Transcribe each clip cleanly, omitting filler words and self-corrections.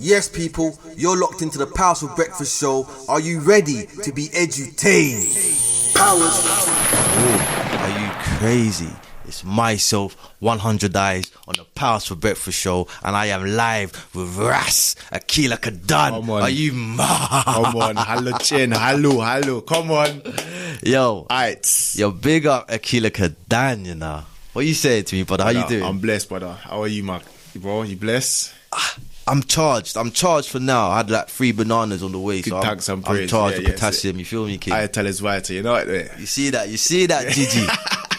Yes, people, you're locked into the Powerful Breakfast Show. Are you ready to be edutained? Powers. Oh, are you crazy? It's myself, 100 Eyes, on the Powerful Breakfast Show, and I am live with Aklila Kedan. Are you mad? Come on, hello, Chin, hello, come on. Yo, Aight. yo, big up Aklila Kedan, you know. What you saying to me, brother? How you doing? I'm blessed, brother. How are you, Mark? Bro, you blessed? I'm charged for now. I had like 3 bananas on the way, so thanks and I'm praise. charged with potassium. You feel me, kid? I tell us vital, you know what? You see that, Gigi?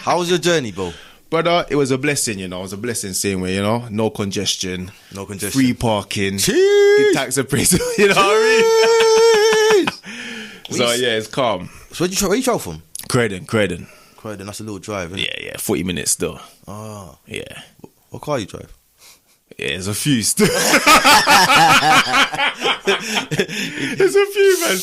How was your journey, bro? Brother, it was a blessing, you know. It was a blessing, same way, you know. No congestion. Free parking. Good tax appraisal, you know what I mean? So yeah, it's calm. So where you travel from? Croydon, that's a little drive, isn't it? Yeah, 40 minutes still. Ah. Yeah. What car you drive? Yeah, there's a few still. There's a few, man.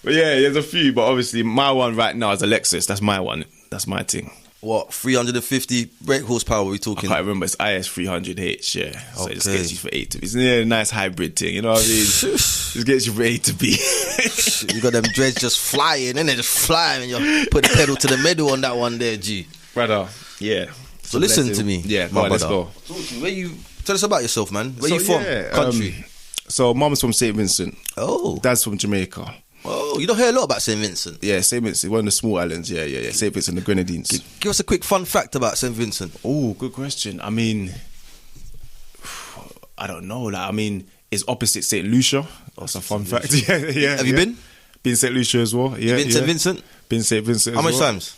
But yeah, there's a few. But obviously, my one right now is a Lexus. That's my one. That's my thing. What, 350 brake horsepower are we talking? I can't remember. It's IS 300H, yeah. So it just gets you from A to B. It's a nice hybrid thing, you know what I mean? Just gets you from A to B. You got them dreads just flying, and they just flying, and you put the pedal to the middle on that one there, G. Brother, yeah. So listen to me. Yeah, go on, let's go. Tell us about yourself, man. Where you from? Country? So mum's from St. Vincent. Oh. Dad's from Jamaica. Oh, you don't hear a lot about St. Vincent. Yeah, St. Vincent, one of the small islands. Yeah. St. Vincent, the Grenadines. Give us a quick fun fact about St. Vincent. Oh, good question. I mean, I don't know. Like, I mean, it's opposite St. Lucia. That's a fun fact. Yeah. Have you been? Been St. Lucia as well. Yeah. Been St. Vincent? Been St. Vincent as well. How many times?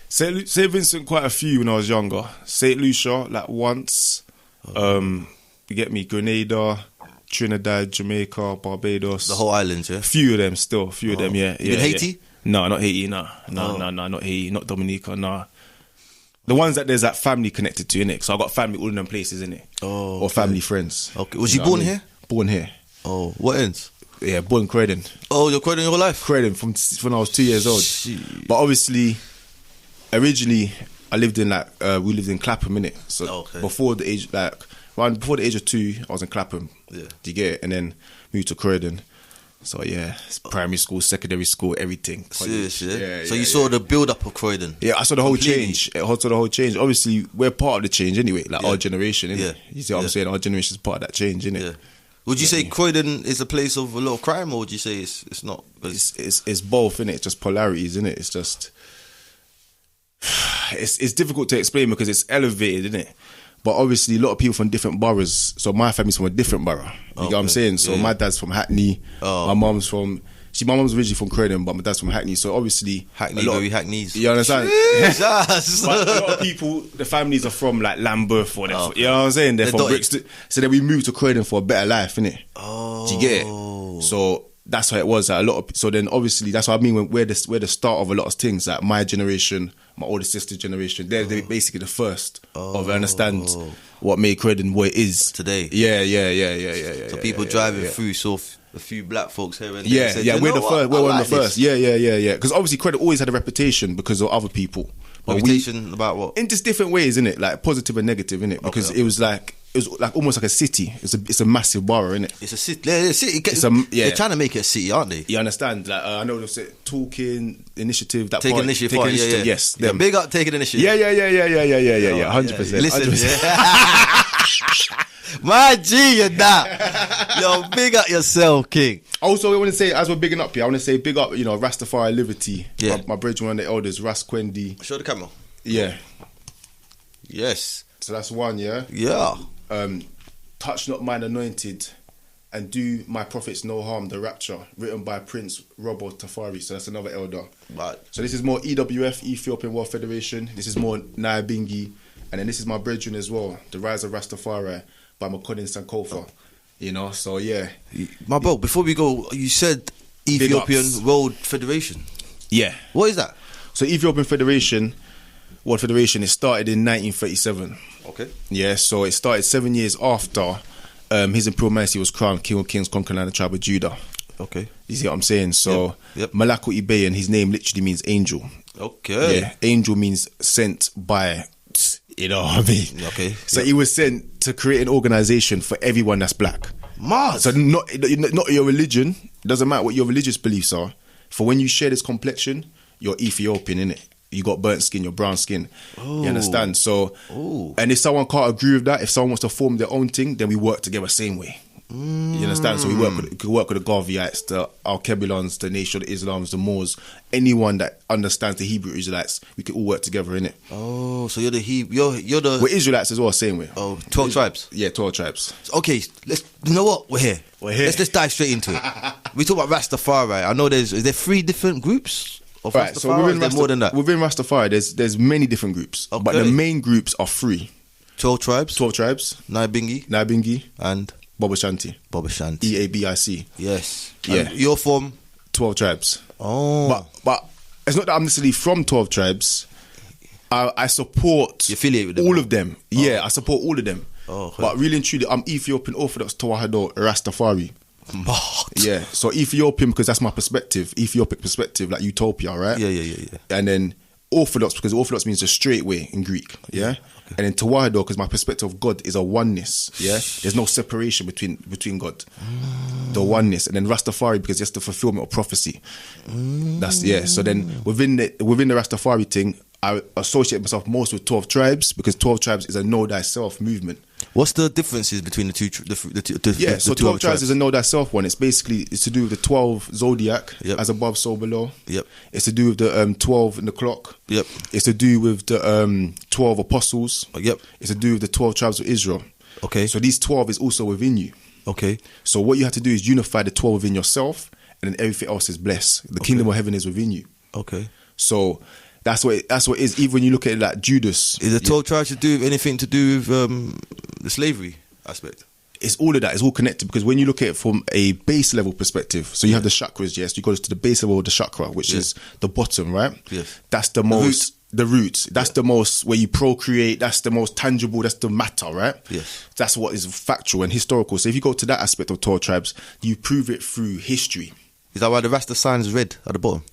St. Vincent, quite a few when I was younger. St. Lucia, like once. You get me? Grenada, Trinidad, Jamaica, Barbados. The whole island, yeah? Few of them still. Few of them, yeah. You been Haiti? No, not Haiti, no, not Haiti, not Dominica, no. The ones that there's that family connected to, innit? So I got family all in them places, innit? Oh. Or family friends. Okay. Was you born here? Born here. Oh, what ends? Yeah, born in Croydon. Oh, you're Croydon your whole life? Croydon from when I was 2 years old. But obviously, originally, we lived in Clapham, innit? So before the age, before the age of 2, I was in Clapham. Yeah. Do you get it? And then moved to Croydon. So yeah, it's primary school, secondary school, everything. Serious, yeah? So you saw the build-up of Croydon? Yeah, I saw the whole change. Obviously, we're part of the change anyway, like our generation, innit? Yeah. You see what I'm saying? Our generation is part of that change, innit? Yeah. Would you say Croydon is a place of a lot of crime, or would you say it's not? It's both, innit? It's just polarities, innit? It's just... It's difficult to explain because it's elevated, innit? But obviously, a lot of people from different boroughs. So my family's from a different borough. You get what I'm saying? So my dad's from Hackney. My mum's from... my mum's originally from Croydon, but my dad's from Hackney. So obviously... very Hackneys. You understand? Jesus. But a lot of people, the families are from like Lambeth or... You know what I'm saying? They're from Brixton. So then we moved to Croydon for a better life, innit? Oh. Do you get it? So... That's how it was. Like, so then obviously that's what I mean. We're the start of a lot of things. Like my generation, my older sister's generation, they're basically the first of understand what made Croydon what it is today. Yeah. So people driving through saw a few black folks here and there. We're the first. We're one of the first. Yeah. Because obviously Croydon always had a reputation because of other people. Reputation about what? In just different ways, innit? Like positive and negative, innit? Because it was like almost like a city. It's a massive borough, innit? It's a city. They're trying to make it a city, aren't they? You understand? Like I know they're talking initiative. Taking initiative. Yeah. Yes. Yeah, big up taking initiative. Yeah. 100%. My G, you're that. Yo, big up yourself, King. Also, I want to say, as we're bigging up here, I want to say big up, Rastafari Liberty. Yeah. My brethren, one of the elders, Ras Kwendi. Show the camera. Yeah. Yes. So that's one, yeah? Yeah. Touch not mine anointed and do my prophets no harm, the rapture, written by Prince Robo Tafari. So that's another elder. Right. So this is more EWF, Ethiopian World Federation. This is more Nyabingi. And then this is my brethren as well, The Rise of Rastafari by Makonnen Sankofa. So yeah. My bro, before we go, you said Ethiopian World Federation. Yeah. What is that? So Ethiopian World Federation, it started in 1937. Okay. Yeah, so it started 7 years after His Imperial Majesty was crowned King of Kings, conquering the tribe of Judah. Okay. You see what I'm saying? So Yep. Malako Ibe, and his name literally means angel. Okay. Yeah, angel means sent by... You know what I mean? Okay. So he was sent to create an organisation for everyone that's black. Mars. So not your religion. It doesn't matter what your religious beliefs are. For when you share this complexion, you're Ethiopian, innit? You got burnt skin, you're brown skin. Ooh. You understand? So, Ooh. and if someone can't agree with that, if someone wants to form their own thing, then we work together same way. You understand? So we could work with the Garveites, the Al-Kebulans, the Nation of Islams, the Moors, anyone that understands the Hebrew Israelites. We could all work together, innit? Oh, so you're the We're Israelites as well, same way. Oh, 12 tribes. Yeah, 12 tribes. Okay, you know what? We're here. Let's just dive straight into it. We talk about Rastafari. I know is there 3 different groups of Right, Rastafari? so within more than that. Within Rastafari, there's many different groups, but the main groups are 3. 12 tribes. 12 tribes. Naibingi. And Bob Ashanti. EABIC. Yes. Yeah. And you're from 12 tribes. Oh. But it's not that I'm necessarily from 12 tribes. I support you affiliate with them, all of them. Oh. Yeah, I support all of them. Oh, okay. But really and truly, I'm Ethiopian Orthodox Tawahado Rastafari. Yeah, so Ethiopian because that's my perspective, Ethiopic perspective, like utopia, right? Yeah. And then Orthodox because Orthodox means the straight way in Greek, yeah? Okay. And then Tawahado because my perspective of God is a oneness, yeah? There's no separation between God. The oneness. And then Rastafari because it's the fulfillment of prophecy. That's, yeah. So then within the Rastafari thing, I associate myself most with 12 tribes because 12 tribes is a know thyself movement. What's the differences between the two? So 12 tribes is a know thyself one. It's to do with the 12 zodiac, as above, so below. Yep. It's to do with the 12 in the clock. Yep. It's to do with the 12 apostles. Yep. It's to do with the 12 tribes of Israel. Okay. So these 12 is also within you. Okay. So what you have to do is unify the 12 within yourself, and then everything else is blessed. The kingdom of heaven is within you. Okay. So that's what it is. Even when you look at it like Judas, is the 12 tribes to do with anything to do with the slavery aspect? It's all of that. It's all connected because when you look at it from a base level perspective, so you have the chakras, yes, you go to the base level of the chakra, which is the bottom, right? Yes. That's the most, the root. That's the most where you procreate. That's the most tangible. That's the matter, right? Yes. That's what is factual and historical. So if you go to that aspect of 12 tribes, you prove it through history. Is that why the Rasta sign is red at the bottom?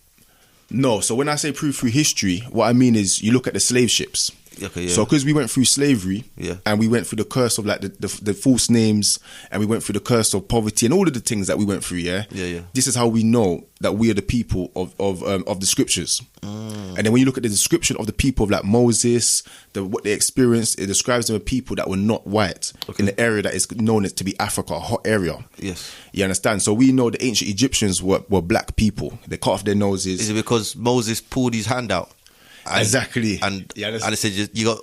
No. So when I say prove through history, what I mean is you look at the slave ships. Okay, yeah. So because we went through slavery, and we went through the curse of like the false names, and we went through the curse of poverty and all of the things that we went through, yeah. This is how we know that we are the people of the scriptures. And then when you look at the description of the people of like Moses, what they experienced, it describes them as people that were not white in the area that is known as to be Africa, a hot area. Yes, you understand. So we know the ancient Egyptians were black people. They cut off their noses. Is it because Moses pulled his hand out? Exactly. And they said you got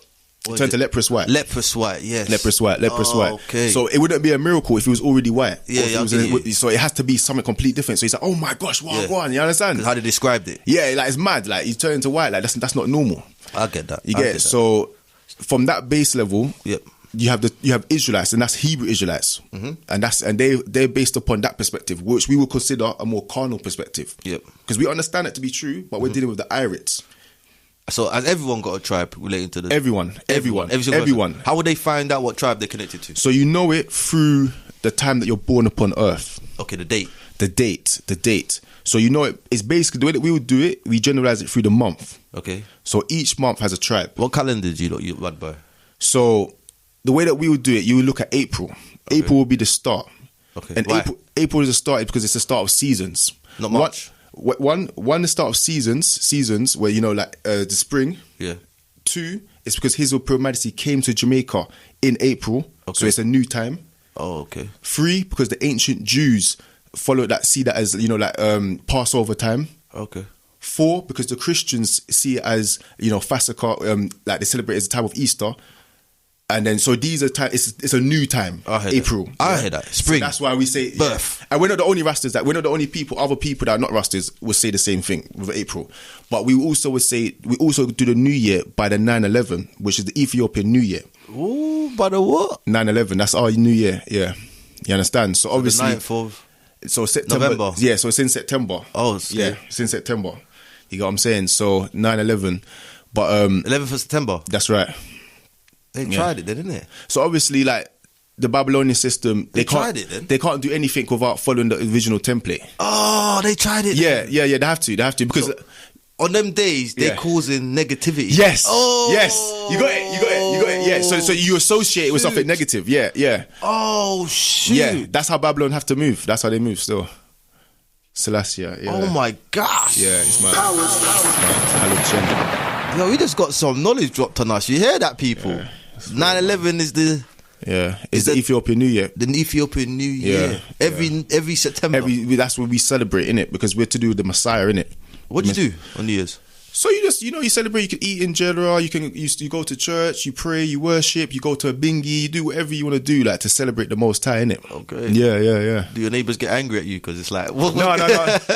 turned to leprous white. Leprous white, yes. Leprous white. Okay. So it wouldn't be a miracle if he was already white. Yeah. So it has to be something completely different. So he's like, oh my gosh, wow, go on. You understand? Because how they described it. Yeah, like it's mad. Like you turn into white. Like that's not normal. I get that. You get it. So from that base level, you have Israelites, and that's Hebrew Israelites, and they're based upon that perspective, which we would consider a more carnal perspective. Because we understand it to be true, but we're dealing with the Irites. So has everyone got a tribe relating to the... Everyone. How would they find out what tribe they're connected to? So you know it through the time that you're born upon earth. Okay, the date. The date. So you know it's basically the way that we would do it, we generalize it through the month. Okay. So each month has a tribe. What calendar do you run by? So the way that we would do it, you would look at April. Okay. April will be the start. Okay. And April is the start because it's the start of seasons. Not March. One, the start of seasons where, you know, like the spring. Yeah. 2, it's because His Royal Majesty came to Jamaica in April. Okay. So it's a new time. Oh, okay. 3, because the ancient Jews see that as, you know, like Passover time. Okay. 4, because the Christians see it as, you know, Fasika, like they celebrate as a time of Easter. And then, so these are it's a new time, April. I hear that. Spring. So that's why we say birth. Yeah. And we're not the only Rastas we're not the only people, other people that are not Rastas will say the same thing with April. But we also do the New Year by the 9/11, which is the Ethiopian New Year. Ooh, by the what? 9/11, that's our New Year, yeah. You understand? So obviously... the 9th of... So September. November. Yeah, so it's in September. Oh, it's yeah, it's in September. You get what I'm saying? So 9/11. But 11th of September. That's right. They tried it, didn't they? So obviously, like the Babylonian system, they can't do anything without following the original template. Oh, they tried it. Yeah. They have to because on them days, they're causing negativity. Yes. Oh. Yes. You got it. Yeah. So you associate it with something negative. Yeah. Oh, shoot. Yeah. That's how Babylon have to move. That's how they move still. Selassie. Yeah. Oh, my gosh. Yeah, it's mad. Yo, we just got some knowledge dropped on us. You hear that, people? 9/11 is the... Yeah, it's the Ethiopian New Year. The Ethiopian New Year. Every September. That's what we celebrate, innit? Because we're to do with the Messiah, innit? What do you do on New Year's? So you just, you celebrate, you can eat in general, you go to church, you pray, you worship, you go to a bingy, you do whatever you want to do, like, to celebrate the Most High, innit? Okay. Yeah. Do your neighbours get angry at you? Because it's like... No.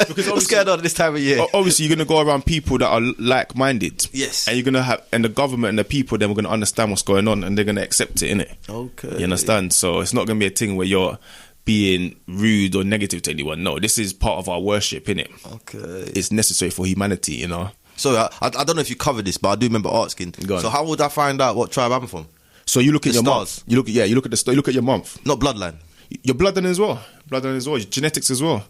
Because what's going on at this time of year? Obviously, you're going to go around people that are like-minded. Yes. And you're going to have... And the government and the people, then we're going to understand what's going on, and they're going to accept it, innit? Okay. You understand? So it's not going to be a thing where you're being rude or negative to anyone. No, this is part of our worship, innit? Okay. It's necessary for humanity, you know? So I don't know if you covered this, but I do remember asking. So how would I find out what tribe I'm from? So you look at your stars. month. You look at the star. You look at your month. Not bloodline. Your bloodline as well. Your genetics as well.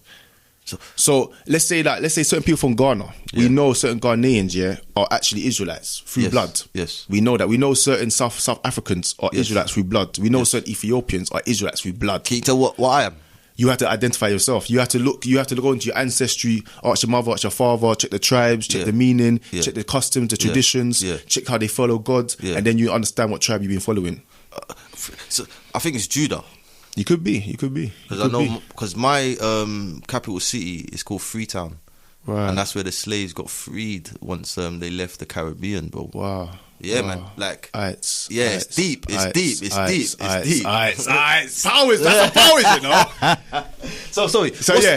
So let's say certain people from Ghana. We know certain Ghanaians, are actually Israelites through blood. Yes. We know that. We know certain South Africans are Israelites through blood. We know certain Ethiopians are Israelites through blood. Can you tell what I am? You have to identify yourself. You have to go into your ancestry, ask your mother, ask your father, check the tribes, check the meaning, check the customs, the traditions, check how they follow God, and then you understand what tribe you've been following. So I think it's Judah. You could be. Because my capital city is called Freetown. Right. And that's where the slaves got freed once they left the Caribbean, bro. Wow. Yeah, man. Like, it's deep. It's deep. Powers. That's a powers, you know.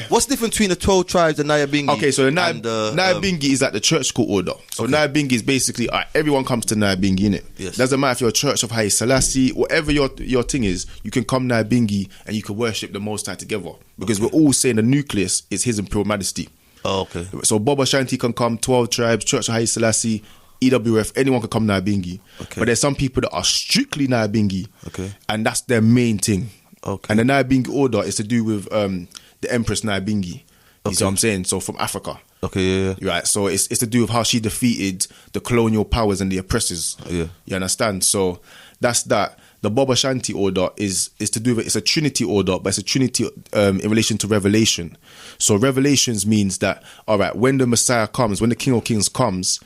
What's different between the 12 tribes and Nyabingi? Okay, so the Nyabingi is like the church school order. So Nyabingi is basically everyone comes to Nyabingi, innit? Yes. Doesn't matter if you're a church of Haile Selassie, whatever your thing is, you can come Nyabingi and you can worship the Most High together because we're all saying the nucleus is His Imperial Majesty. Oh, okay. So Bob Ashanti can come, 12 tribes, Church of Haile Selassie, EWF, anyone can come Nyabingi. Okay. But there's some people that are strictly Nyabingi. Okay. And that's their main thing. Okay. And the Nyabingi order is to do with the Empress Nyabingi. You see what I'm saying? So from Africa. Okay, yeah. Right. So it's to do with how she defeated the colonial powers and the oppressors. Yeah. You understand? So that's that. The Bob Ashanti order is to do with, it's a Trinity order, but it's a Trinity in relation to Revelation. So Revelations means that, all right, when the Messiah comes, when the King of Kings comes,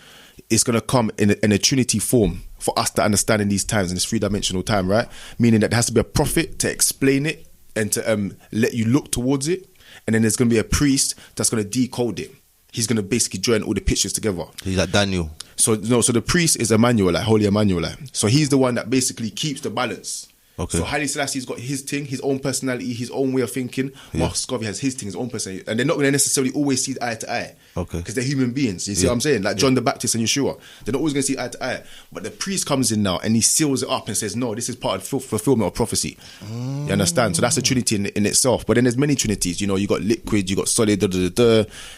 it's going to come in a Trinity form for us to understand in these times, in this three-dimensional time, right? Meaning that there has to be a prophet to explain it and to let you look towards it. And then there's going to be a priest that's going to decode it. He's going to basically join all the pictures together. He's like Daniel. So the priest is Emmanuel, like Holy Emmanuel. Like. So he's the one that basically keeps the balance. Okay. So Haile Selassie's got his thing, his own personality, his own way of thinking. Mark Scovey has his thing, his own personality. And they're not going to necessarily always see eye to eye. Okay. Because they're human beings. You see what I'm saying? Like John the Baptist and Yeshua. They're not always going to see eye to eye. But the priest comes in now and he seals it up and says, no, this is part of fulfillment of prophecy. You understand? So that's a Trinity in itself. But then there's many Trinities. You know, you got liquid, you got solid,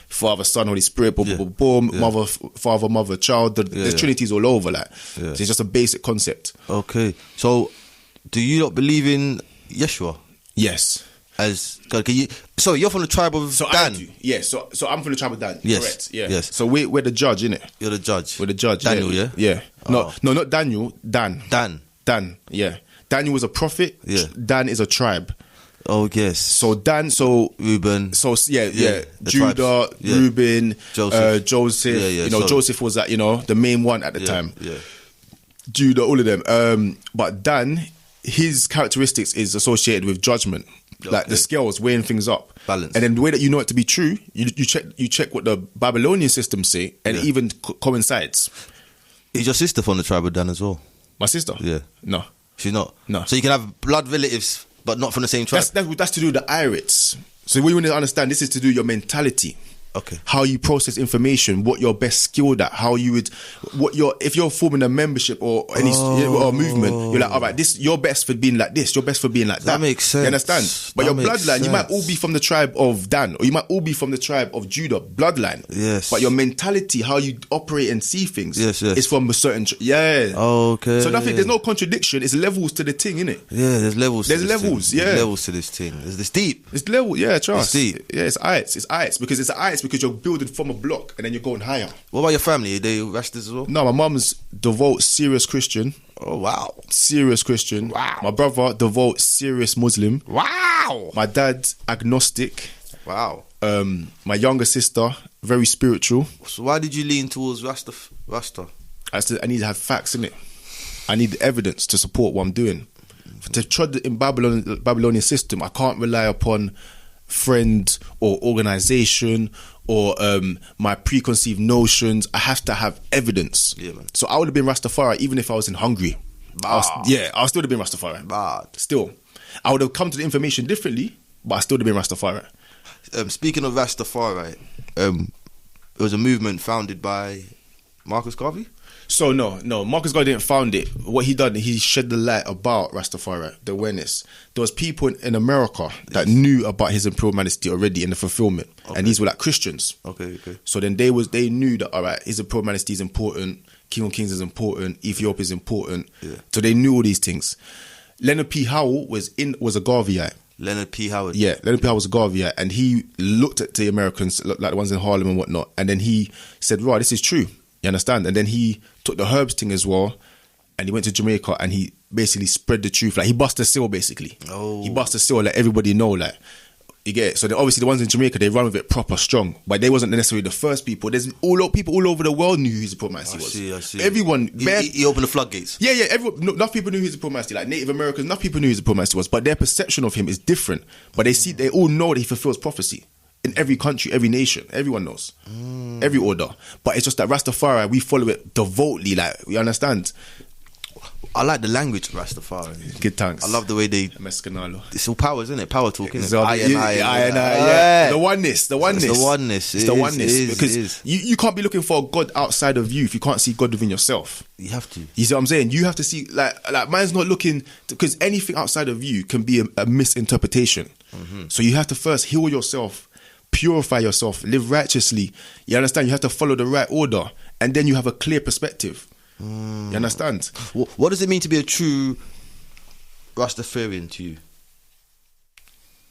Father, Son, Holy Spirit, Mother, Father, Mother, Child. There's Trinities all over. Like. So it's just a basic concept. Okay. So do you not believe in Yeshua? Yes. As God, so you're from the tribe of Dan? Yes. So I'm from the tribe of Dan. Yes. Correct. Yeah. Yes. So we're the judge, innit? You're the judge. We're the judge. Daniel, yeah? Yeah. No, not Daniel. Dan. Dan. Yeah. Daniel was a prophet. Yeah. Dan is a tribe. Oh yes. So Dan. Reuben. So Judah, Reuben, Joseph. Joseph was that the main one at the time. Yeah. Judah, all of them. But Dan, his characteristics is associated with judgment. Like the scales, weighing things up. Balance. And then the way that you know it to be true, you check what the Babylonian systems say, and it even coincides. Is your sister from the tribe of Dan as well? My sister? Yeah. No. She's not? No. So you can have blood relatives, but not from the same tribe? That's to do with the irids. So what you want to understand, this is to do with your mentality. Okay. How you process information, what you're best skilled at, if you're forming a membership or any or movement, you're like, all right, you're best for being like this, you're best for being like that. That makes sense. You understand? But your bloodline, you might all be from the tribe of Dan, or you might all be from the tribe of Judah, bloodline. Yes. But your mentality, how you operate and see things, is from a certain okay. So there's no contradiction. It's levels to the thing, innit? Yeah, there's levels. There's levels. There's levels to this thing. It's deep. It's level. Yeah, trust. It's deep. Yeah, it's ites because it's ites because you're building from a block and then you're going higher. What about your family? Are they Rastas as well? No, my mum's devout, serious Christian. Oh, wow. Serious Christian. Wow. My brother, devout, serious Muslim. Wow. My dad, agnostic. Wow. My younger sister, very spiritual. So why did you lean towards Rasta? I need to have facts in it. I need the evidence to support what I'm doing. To trod in Babylonian system, I can't rely upon friend or organization or my preconceived notions. I have to have evidence. Yeah, man. So I would have been Rastafari even if I was in Hungary. I still would have been Rastafari. Bad. Still. I would have come to the information differently, but I still would have been Rastafari. Speaking of Rastafari, it was a movement founded by Marcus Garvey? So no, Marcus Garvey didn't found it. What he done, he shed the light about Rastafari, the awareness. There was people in America that knew about his Imperial Majesty already in the fulfillment, and these were like Christians. Okay. So then they knew that, all right, his Imperial Majesty is important, King of Kings is important, Ethiopia is important. Yeah. So they knew all these things. Leonard P. Howell was a Garveyite. Leonard P. Howard. Yeah, Leonard P. Howard was a Garveyite, and he looked at the Americans, like the ones in Harlem and whatnot, and then he said, right, this is true. You understand? And then he took the herbs thing as well, and he went to Jamaica and he basically spread the truth. Like, he bust the seal, basically. Oh. He bust the seal, let everybody know, like, you get it? So then obviously the ones in Jamaica, they run with it proper strong, but they wasn't necessarily the first people. There's people all over the world knew who his Imperial Majesty was. I see. Everyone. He opened the floodgates. Yeah. Enough people knew who his Imperial Majesty, like Native Americans, enough people knew who his Imperial Majesty was, but their perception of him is different. But they all know that he fulfills prophecy. In every country, every nation, everyone knows. Every order. But it's just that Rastafari, we follow it devoutly, like, we understand. I like the language of Rastafari. Good thanks. I love the way they... Mescanalo. It's all powers, isn't it? Power talk, isn't it? Yeah. The oneness. It's the oneness. It's the oneness. Because you can't be looking for a God outside of you if you can't see God within yourself. You have to. You see what I'm saying? You have to see, like man's not looking... Because anything outside of you can be a misinterpretation. Mm-hmm. So you have to first heal yourself, purify yourself, live righteously. You understand? You have to follow the right order, and then you have a clear perspective. You understand? What does it mean to be a true Rastafarian to you?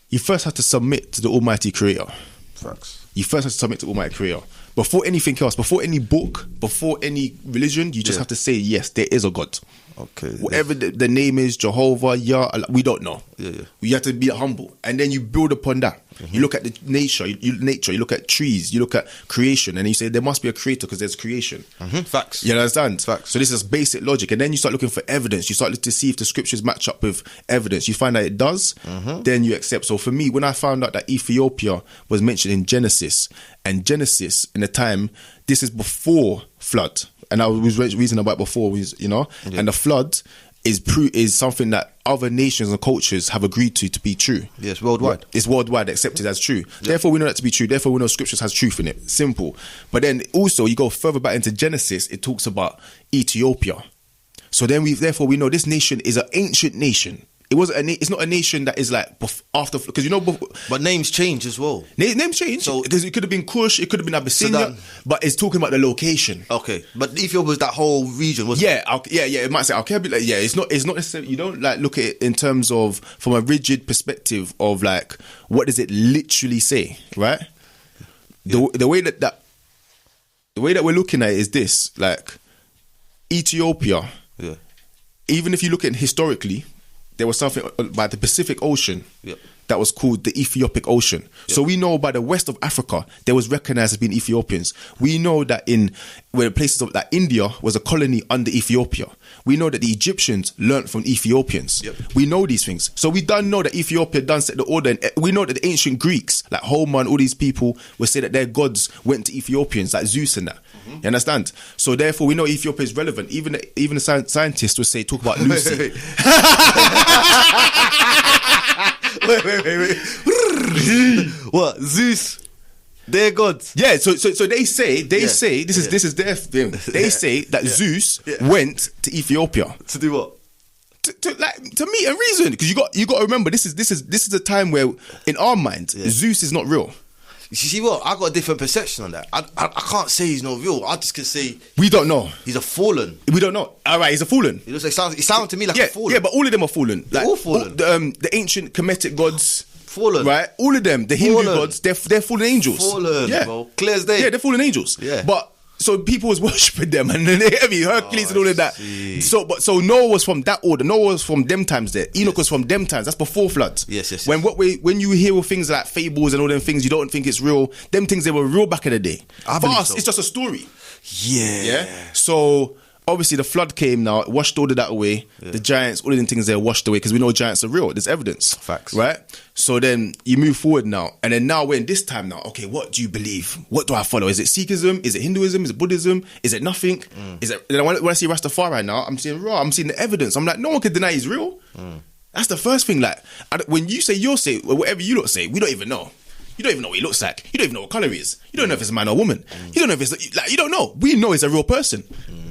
You first have to submit to the Almighty Creator. Facts. You first have to submit to the Almighty Creator. Before anything else, before any book, before any religion, you just have to say, yes, there is a God. Okay. Whatever the name is, Jehovah, Yah, we don't know. Yeah. You have to be humble, and then you build upon that. Mm-hmm. You look at the nature, you look at trees, you look at creation, and you say there must be a creator because there's creation. Mm-hmm. Facts. You understand? Facts. So this is basic logic, and then you start looking for evidence. You start to see if the scriptures match up with evidence. You find that it does, then you accept. So for me, when I found out that Ethiopia was mentioned in Genesis, and Genesis in the time, this is before flood. And I was reasoning about before, and the flood is something that other nations and cultures have agreed to be true. Yes, worldwide. It's worldwide accepted as true. Therefore, we know that to be true. Therefore, we know scriptures has truth in it. Simple. But then also, you go further back into Genesis, it talks about Ethiopia. So then therefore we know this nation is an ancient nation. It's not a nation that is like after, because but names change as well. Names change. So because it could have been Kush, it could have been Abyssinia, but it's talking about the location. Okay, but Ethiopia was that whole region, wasn't it? Yeah. It might say it's not necessarily. You don't like look at it in terms of from a rigid perspective of like what does it literally say, right? Yeah. The way that we're looking at it is this, like Ethiopia. Yeah. Even if you look at it historically, there was something by the Pacific Ocean that was called the Ethiopic Ocean. Yep. So we know by the west of Africa, there was recognized as being Ethiopians. We know that where places like India was a colony under Ethiopia. We know that the Egyptians learnt from Ethiopians. Yep. We know these things. So we don't know that Ethiopia done set the order. And we know that the ancient Greeks, like Homer and all these people, would say that their gods went to Ethiopians, like Zeus and that. Mm-hmm. You understand? So therefore, we know Ethiopia is relevant. Even the scientists would say, talk about Lucy. Wait. What? Zeus? Their gods? Yeah, so they say this is their thing. They say that Zeus went to Ethiopia. To do what? To meet a reason. Because you got to remember, this is a time where in our mind, Zeus is not real. You see what? I got a different perception on that. I can't say he's not real. I just can say we don't know. He's a fallen. We don't know. All right, he's a fallen. It sounds to me like a fallen. Yeah, but all of them are fallen. They're all fallen. The ancient Kemetic gods. Fallen. Right? All of them, the Hindu Fallen. gods, they're fallen angels. Fallen, yeah. bro. Clear as day. Yeah, they're fallen angels. Yeah. But so people was worshipping them, and then Hercules and all of that. see. So Noah was from that order. Noah was from them times there. Enoch was from them times. That's before flood. Yes. When you hear things like fables and all them things, you don't think it's real. Them things, they were real back in the day. I For believe us, so. it's just a story. Yeah. So obviously the flood came now, it washed all of that away. The giants, all of them things, they're washed away because we know giants are real. There's evidence. Facts. Right? So then you move forward now. And then now we're in this time now. Okay, what do you believe? What do I follow? Is it Sikhism? Is it Hinduism? Is it Buddhism? Is it nothing? Is it? Then when I see Rastafari now, I'm seeing the evidence. I'm like, no one can deny he's real. That's the first thing. Like, when you say your say, whatever you lot say, we don't even know. You don't even know what he looks like. You don't even know what colour he is. You don't know if it's a man or a woman. You don't know if it's like, you don't know. We know he's a real person.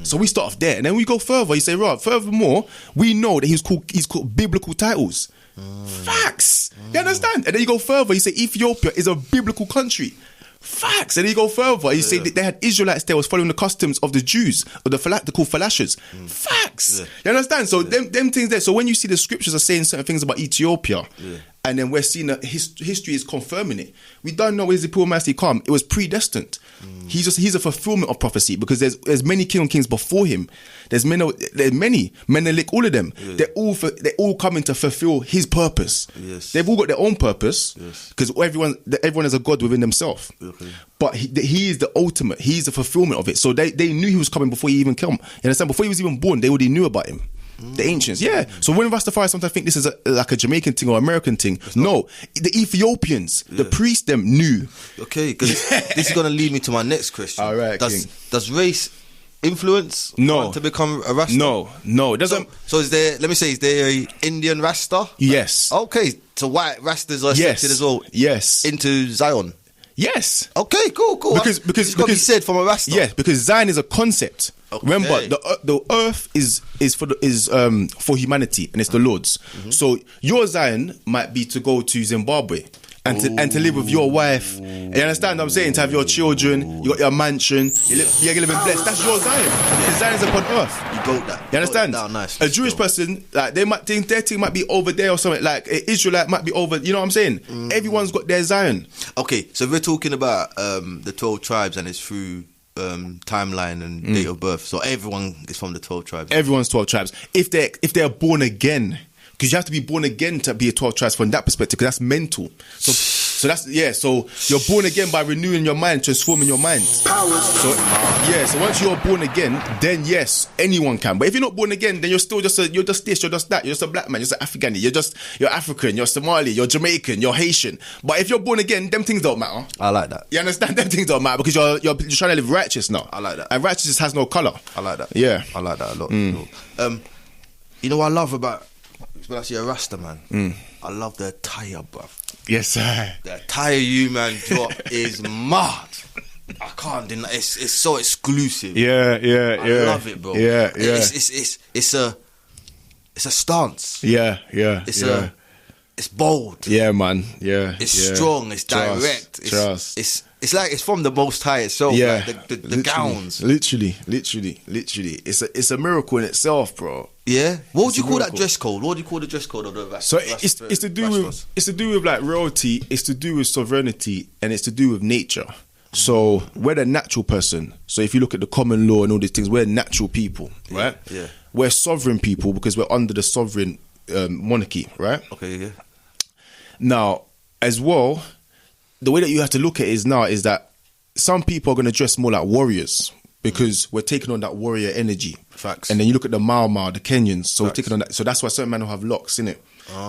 So we start off there, and then we go further. You say, right, furthermore, we know that he's called biblical titles. Facts. You understand? And then you go further. You say Ethiopia is a biblical country. Facts. And then you go further. You say that they had Israelites there was following the customs of the Jews, or they're called falashers. Facts. You understand? So them things there. So when you see the scriptures are saying certain things about Ethiopia, and then we're seeing that history is confirming it. We don't know where the poor master come. It was predestined. He's a fulfillment of prophecy, because there's many kings before him. There's many Menelik, all of them. They're all coming to fulfill his purpose. They've all got their own purpose, because everyone is a god within themselves. But he is the ultimate. He's the fulfillment of it. So they knew he was coming before he even came. You understand? Before he was even born, they already knew about him. The ancients, So when Rastafari sometimes think this is like a Jamaican thing or American thing, no. The Ethiopians, the priests, them knew. Okay, because this is going to lead me to my next question. All right, does race influence one to become a Rasta? No, it doesn't. So is there? Let me say, is there a Indian Rasta? Yes. Okay, so white Rastas are accepted as well. Yes. Into Zion. Yes. Okay, cool. Because it's got to be said from a Rasta. Yes, because Zion is a concept. Okay. Remember, the earth is for humanity, and it's the Lord's. So your Zion might be to go to Zimbabwe and to live with your wife. And you understand what I'm saying? To have your children, you got your mansion, you're living blessed. That's your Zion. Because Zion is upon earth. You got that. You understand? Nice. A Jewish person, like they might think their thing might be over there or something. Like an Israelite might be over. You know what I'm saying? Everyone's got their Zion. Okay, so we're talking about the 12 tribes, and it's through timeline and date of birth. So everyone is from the 12 tribes. Everyone's 12 tribes. If they're born again, because you have to be born again to be a 12 tribes from that perspective, because that's mental. So that's so you're born again by renewing your mind, transforming your mind. So once you're born again, then yes, anyone can. But if you're not born again, then you're still just you're just that, you're just a black man, you're just an Afghani, you're African, you're Somali, you're Jamaican, you're Haitian. But if you're born again, them things don't matter. I like that. You understand? Them things don't matter, because you're trying to live righteous now. I like that. And righteousness has no colour. I like that. Yeah. I like that a lot. You know what I love about when I see a Rasta man? I love the attire, bruv. Yes, sir. The attire you man drop is mad. I can't deny. It's so exclusive. Yeah. I love it, bro. Yeah. It's a stance. Yeah. It's bold. Yeah, man. Yeah. It's strong. It's direct. It's like it's from the Most High itself. Yeah. Like the gowns. Literally. It's a miracle in itself, bro. Yeah. What would you call that dress code? What do you call the dress code of the Rasta? So it's to do with like royalty. It's to do with sovereignty, and it's to do with nature. So we're the natural person. So if you look at the common law and all these things, we're natural people, right? Yeah. We're sovereign people because we're under the sovereign monarchy, right? Okay. Yeah. Now, as well, the way that you have to look at it is that some people are going to dress more like warriors, because we're taking on that warrior energy. Facts. And then you look at the Mau, the Kenyans, so Facts. we're taking on that. So that's why certain men will have locks, innit?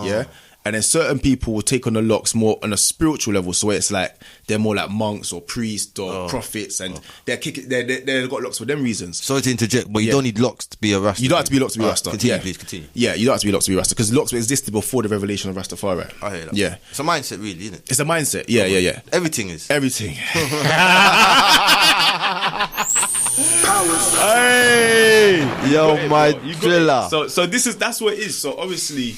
Yeah. And then certain people will take on the locks more on a spiritual level. So it's like they're more like monks or priests or prophets, and they've got locks for them reasons. Sorry to interject, but you don't need locks to be a Rasta. You don't have to be locked to be Rasta. Continue, please, continue. Yeah, you don't have to be locked to be Rasta, because locks existed before the revelation of Rastafari. I hear that. Yeah. It's a mindset, really, isn't it? It's a mindset. Yeah. Everything is. Everything. Hey, yo, my driller. So that's what it is. So obviously,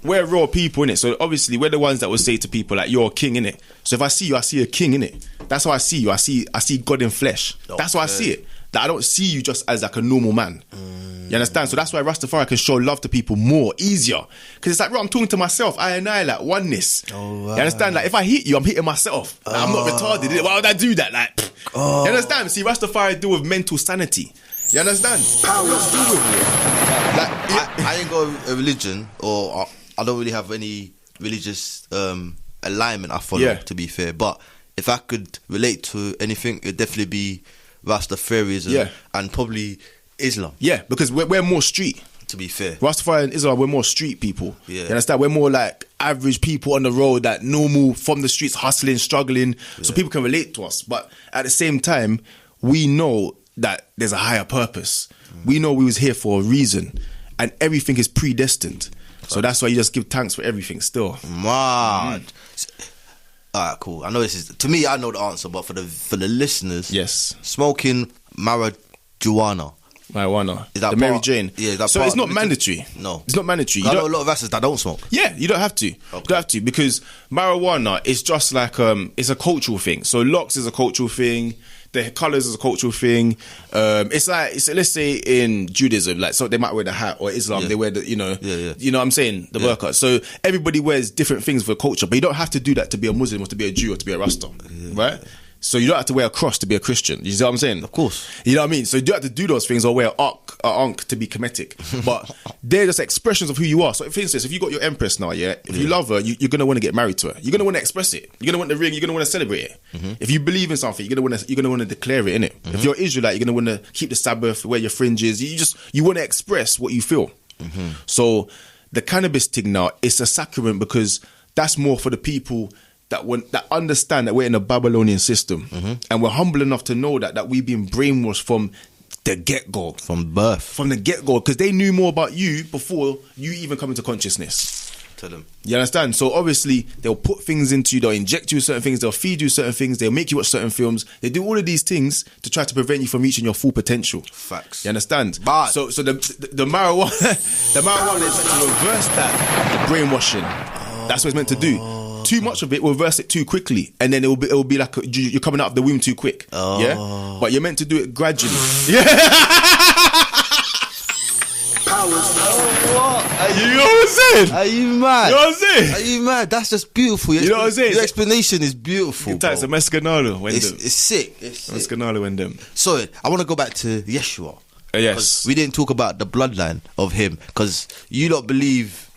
we're raw people, innit? So obviously, we're the ones that will say to people like, "You're a king," innit? So if I see you, I see a king, innit? That's how I see you. I see God in flesh. That's how I see it. that I don't see you just as like a normal man. You understand? So that's why Rastafari can show love to people more, easier. Because it's like, bro, I'm talking to myself. I and I, like, oneness. Oh, wow. You understand? Like, if I hit you, I'm hitting myself. Like, I'm not retarded. Why would I do that? Like, you understand? See, Rastafari deal with mental sanity. You understand? I ain't got a religion, or I don't really have any religious alignment I follow, to be fair. But if I could relate to anything, it'd definitely be Rastafarianism and probably Islam. Yeah, because we're more street. To be fair, Rastafari and Islam, we're more street people. You understand? We're more like average people on the road, that normal from the streets, hustling, struggling, so people can relate to us. But at the same time, we know that there's a higher purpose. We know we was here for a reason, and everything is predestined. So that's why you just give thanks for everything still. Mad. Alright, cool. I know this is, to me, I know the answer, but for the listeners, yes, smoking marijuana. Is that the Mary Jane? Yeah, is that so it's not mandatory. No, it's not mandatory. I know a lot of Rastas that don't smoke. Yeah, you don't have to. Okay. You don't have to, because marijuana is just like it's a cultural thing. So locks is a cultural thing. The colours is a cultural thing. It's like, let's say in Judaism, like, so they might wear the hat, or Islam they wear the, you know what I'm saying, the burqa. So everybody wears different things for culture, but you don't have to do that to be a Muslim, or to be a Jew, or to be a Rasta, right? So you don't have to wear a cross to be a Christian. You see what I'm saying? Of course. You know what I mean? So you don't have to do those things, or wear a ankh to be Kemetic. But they're just expressions of who you are. So for instance, if you got your Empress now, if you love her, you're going to want to get married to her. You're going to want to express it. You're going to want the ring. You're going to want to celebrate it. If you believe in something, you're going to want to declare it, innit? If you're Israelite, you're going to want to keep the Sabbath, wear your fringes. You want to express what you feel. So the cannabis thing now, it's a sacrament, because that's more for the people that understand that we're in a Babylonian system, and we're humble enough to know that we've been brainwashed from the get-go. From birth. From the get-go, because they knew more about you before you even come into consciousness. Tell them. You understand? So obviously, they'll put things into you, they'll inject you with certain things, they'll feed you certain things, they'll make you watch certain films. They do all of these things to try to prevent you from reaching your full potential. Facts. You understand? But so the marijuana, the marijuana is to reverse that brainwashing. That's what it's meant to do. Too much of it will reverse it too quickly, and then it will be like you're coming out of the womb too quick. Yeah, but you're meant to do it gradually. Yeah. What? You know what I'm saying? Are you mad? You know what I'm saying? Are you mad? That's just beautiful. You know what I'm saying? Your explanation is beautiful. It's a mescanalo. It's sick. Mescanalo when them. So I want to go back to Yeshua. Yes. We didn't talk about the bloodline of him, because you don't believe.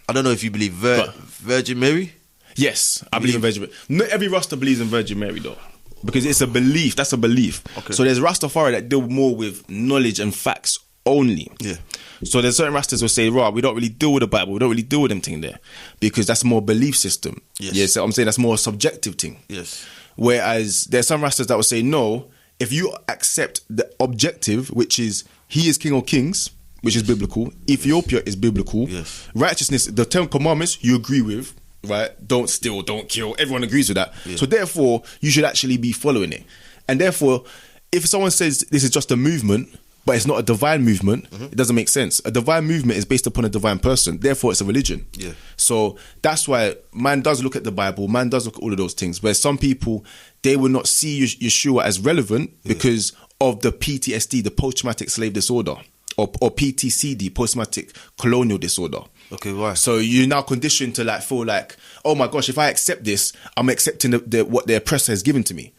I don't know if you believe Virgin Mary. Yes, I believe in Virgin Mary. Not every Rasta believes in Virgin Mary though, because it's a belief. That's a belief. Okay. So there's Rastafari that deal more with knowledge and facts only. Yeah. So there's certain Rastas who say, right, we don't really deal with the Bible. We don't really deal with them thing there, because that's more belief system. Yes. Yeah, so I'm saying that's more a subjective thing. Yes. Whereas there's some Rastas that will say, no, if you accept the objective, which is he is King of Kings, which is biblical. Ethiopia is biblical. Yes. Righteousness, the 10 commandments, you agree with. Right, don't steal, don't kill. Everyone agrees with that. Yeah. So therefore, you should actually be following it. And therefore, if someone says this is just a movement, but it's not a divine movement, it doesn't make sense. A divine movement is based upon a divine person. Therefore, it's a religion. Yeah. So that's why man does look at the Bible. Man does look at all of those things. Where some people, they will not see Yeshua as relevant because of the PTSD, the post-traumatic slave disorder, or PTCD, post-traumatic colonial disorder. Okay, why? So you're now conditioned to feel like, oh my gosh, if I accept this, I'm accepting what the oppressor has given to me.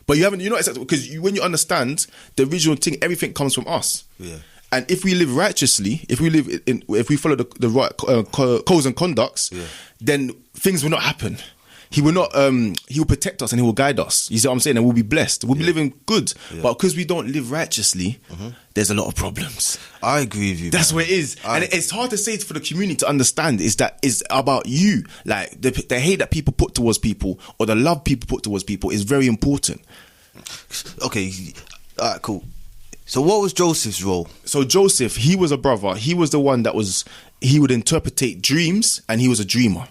But you're not accepting, because when you understand the original thing, everything comes from us. Yeah. And if we live righteously, if we follow the right codes and conducts, then things will not happen. He will not. He will protect us and he will guide us. You see what I'm saying? And we'll be blessed. We'll be living good. Yeah. But because we don't live righteously, there's a lot of problems. I agree with you. That's what it is. And it's hard to say for the community to understand. Is that it's about you. Like the hate that people put towards people, or the love people put towards people, is very important. Okay. All right. Cool. So what was Joseph's role? So Joseph, he was a brother. He was the one that he would interpretate dreams, and he was a dreamer.